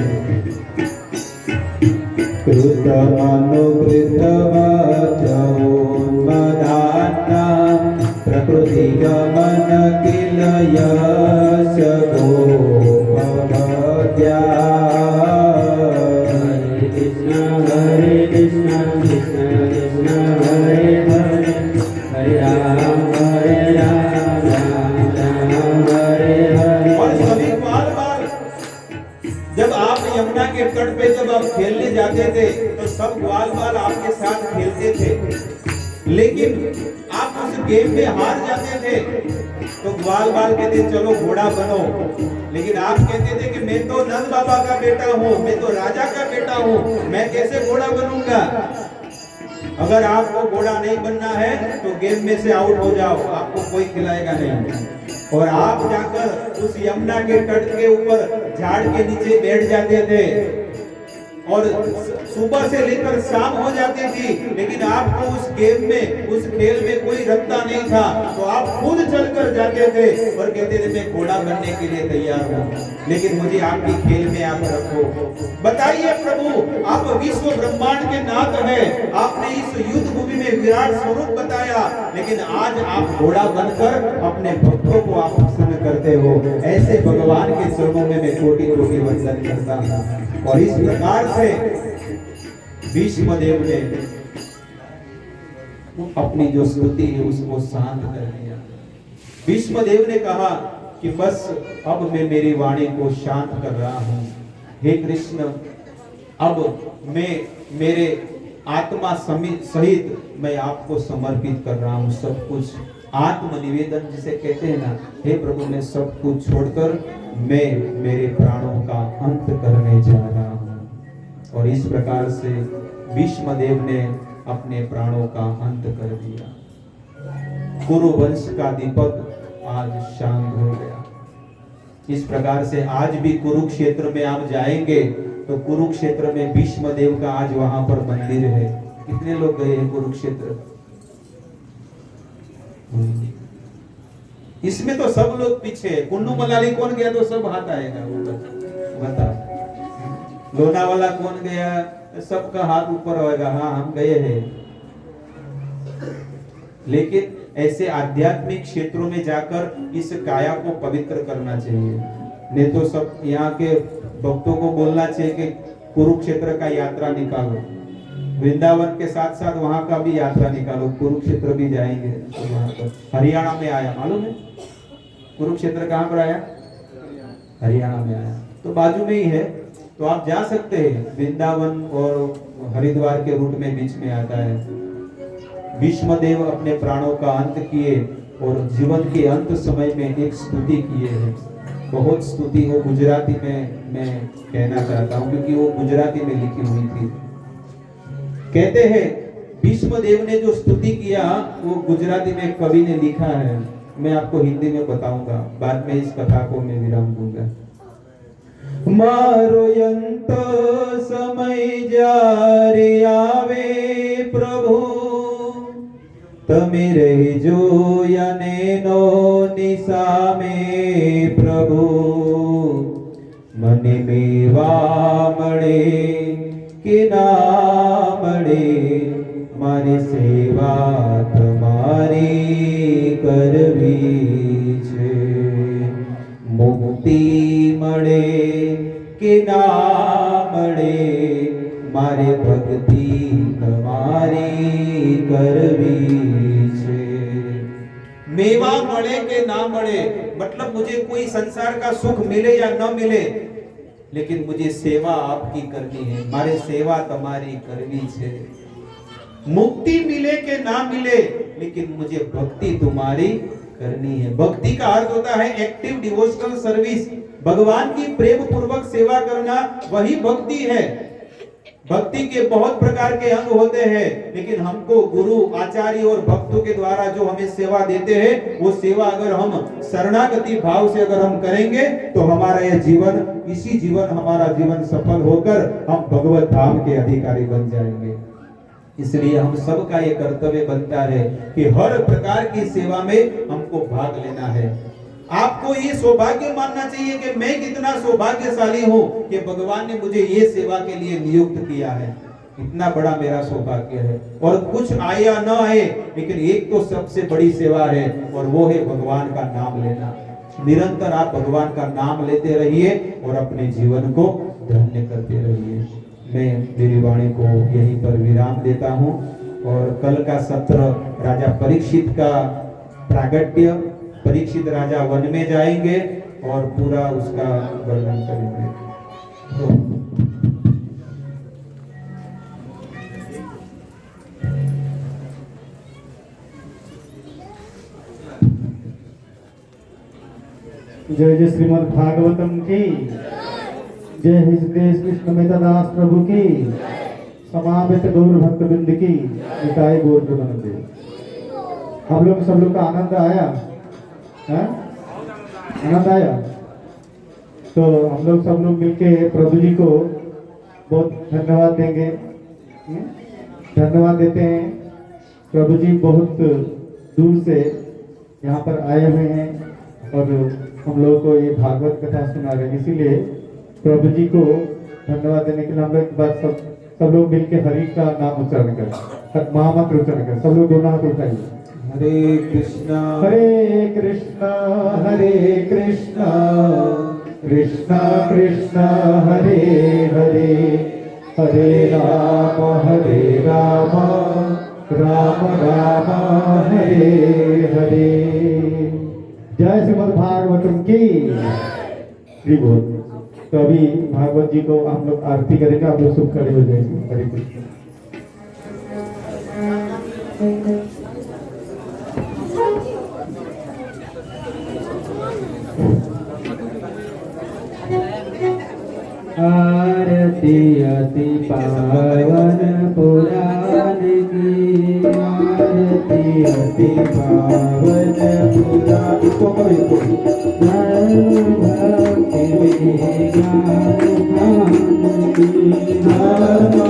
B: कृतमनुकृत वचोन्मदान्ना प्रकृति गमन किल यश गोपवद्या। हरे कृष्ण कृष्ण कृष्ण हरे हरे, हरे राम राम हरे हरे।
A: और सभी बाल जब आप यमुना के तट पे जब आप खेलने जाते थे तो सब ग्वाल बाल आपके साथ खेलते थे, लेकिन आप उस गेम में हार जाते थे तो ग्वाल बाल कहते चलो घोड़ा बनो, लेकिन आप कहते थे कि मैं तो नंद बाबा का बेटा हूँ, मैं तो राजा का बेटा हूँ, मैं कैसे घोड़ा बनूंगा। अगर आपको घोड़ा नहीं बनना है तो गेम में से आउट हो जाओ, आपको कोई खिलाएगा नहीं। और आप जाकर उस यमुना के तट के ऊपर झाड़ के नीचे बैठ जाते थे और सुबह से लेकर शाम हो जाती थी, लेकिन आपको उस गेम में, उस खेल में कोई रखता नहीं था, तो आप खुद चलकर जाते थे और कहते थे मैं घोड़ा बनने के लिए तैयार हूँ, लेकिन मुझे आपकी खेल में आप रखो। बताइए प्रभु, आप विश्व ब्रह्मांड के नाथ हैं, आपने इस युद्ध भूमि में विराट स्वरूप बताया, लेकिन आज आप घोड़ा बनकर अपने भक्तों को आप प्रसन्न करते हो। ऐसे भगवान के चरणों में मैं कोटि कोटि वंदन करता हूँ। और इस प्रकार से भीष्मदेव ने अपनी जो स्तुति है उसको शांत कर दिया। भीष्मदेव ने कहा कि बस अब मैं मेरी वाणी को शांत कर रहा हूँ। हे कृष्ण, अब मैं मेरे आत्मा सहित मैं आपको समर्पित कर रहा हूँ सब कुछ। आत्मनिवेदन जिसे कहते हैं ना, हे प्रभु मैं सब कुछ छोड़कर मैं मेरे प्राणों का अंत करने जा रहा हूँ। और इस प्रकार से भीष्मदेव ने अपने प्राणों का अंत कर दिया। कुरु वंश का दीपक आज शांत हो गया। इस प्रकार से आज भी कुरुक्षेत्र में आप जाएंगे तो कुरुक्षेत्र में भीष्मदेव का आज वहां पर मंदिर है। कितने लोग गए हैं कुरुक्षेत्र? इसमें तो सब लोग पीछे। कुन्नू मनाली कौन गया तो सब हाथ आएगा, बता। लोनावाला कौन गया, सबका हाथ ऊपर होएगा, हाँ हम गए हैं। लेकिन ऐसे आध्यात्मिक क्षेत्रों में जाकर इस काया को पवित्र करना चाहिए। नहीं तो सब यहाँ के भक्तों को बोलना चाहिए कि कुरुक्षेत्र का यात्रा निकालो, वृंदावन के साथ साथ वहां का भी यात्रा निकालो, कुरुक्षेत्र भी जाएंगे। तो वहां पर हरियाणा में आया, मालूम है कुरुक्षेत्र कहाँ पर आया? हरियाणा में आया, तो बाजू में ही है, तो आप जा सकते हैं। वृंदावन और हरिद्वार के रूट में बीच में आता है। भीष्मदेव अपने प्राणों का अंत किए और जीवन के अंत समय में एक स्तुति किए हैं। बहुत स्तुति हो गुजराती में मैं कहना चाहता हूँ, क्योंकि वो गुजराती में लिखी हुई थी। कहते हैं भीष्मदेव ने जो स्तुति किया वो गुजराती में कवि ने लिखा है, मैं आपको हिंदी में बताऊंगा, बाद में इस कथा को मैं विराम दूंगा। मारो यंत समय जारे आवे प्रभु, तमे રહેજો યનેનો નિસામે પ્રભુ, મને મેવા મળે કે ના મળે, મારી સેવા તમારી કરવી છે। મુક્તિ મળે કે ના મળે, मारे भक्ति तमारी करवी छे। मेवा મળે કે ના મળે, मतलब मुझे कोई संसार का सुख मिले या न मिले, लेकिन मुझे सेवा आपकी करनी है, मारे सेवा तुम्हारी करनी है। मुक्ति मिले के ना मिले, लेकिन मुझे भक्ति तुम्हारी करनी है। भक्ति का अर्थ होता है एक्टिव डिवोशनल सर्विस, भगवान की प्रेम पूर्वक सेवा करना, वही भक्ति है। भक्ति के बहुत प्रकार के अंग होते हैं, लेकिन हमको गुरु आचार्य और भक्तों के द्वारा जो हमें सेवा देते हैं, वो सेवा अगर हम शरणागति भाव से अगर हम करेंगे तो हमारा यह जीवन, इसी जीवन हमारा जीवन सफल होकर हम भगवत धाम के अधिकारी बन जाएंगे। इसलिए हम सबका ये कर्तव्य बनता है कि हर प्रकार की सेवा में हमको भाग लेना है। आपको ये सौभाग्य मानना चाहिए कि मैं कितना सौभाग्यशाली हूँ कि भगवान ने मुझे ये सेवा के लिए नियुक्त किया है। इतना बड़ा मेरा सौभाग्य है। और कुछ आए या न आए, लेकिन एक तो सबसे बड़ी सेवा है, और वो है भगवान का नाम लेना। निरंतर आप भगवान का नाम लेते रहिए और अपने जीवन को धन्य करते रहिए। मैं मेरी वाणी को यहीं पर विराम देता हूँ, और कल का सत्र राजा परीक्षित का प्रागट्य, परीक्षित राजा वन में जाएंगे और पूरा उसका वर्णन करेंगे।
C: जय जय श्रीमद् भागवतम की जय। हृदय कृष्ण मेहता प्रभु की, समावेत गौर भक्त बिंद की, निताय गौर प्रबंध। हम लोग सब लोग का आनंद आया है? आनंद आया? तो हम लोग सब लोग मिलके प्रभु जी को बहुत धन्यवाद देंगे। धन्यवाद देते हैं। प्रभु जी बहुत दूर से यहाँ पर आए हुए हैं और हम लोग को ये भागवत कथा सुना रहे हैं, इसीलिए प्रभु जी को धन्यवाद देने के लिए हम लोग एक बार सब लोग मिलकर हरि का नाम उच्चारण करें, महामंत्र उच्चारण करें। सब लोग दोनों हाथ उठाइए।
A: हरे कृष्णा
C: हरे कृष्णा कृष्णा कृष्णा हरे हरे, हरे राम राम राम हरे हरे। जय श्रीमद् भागवतम की श्री बोल। तो अभी भागवत जी को हम लोग आरती करेंगे, आप लोग सब खड़े हो जाएंगे। हरे कृष्ण।
B: आरती अति पावन पुराण की, आरती अति पावन पुराण भक्ति में ज्ञान की,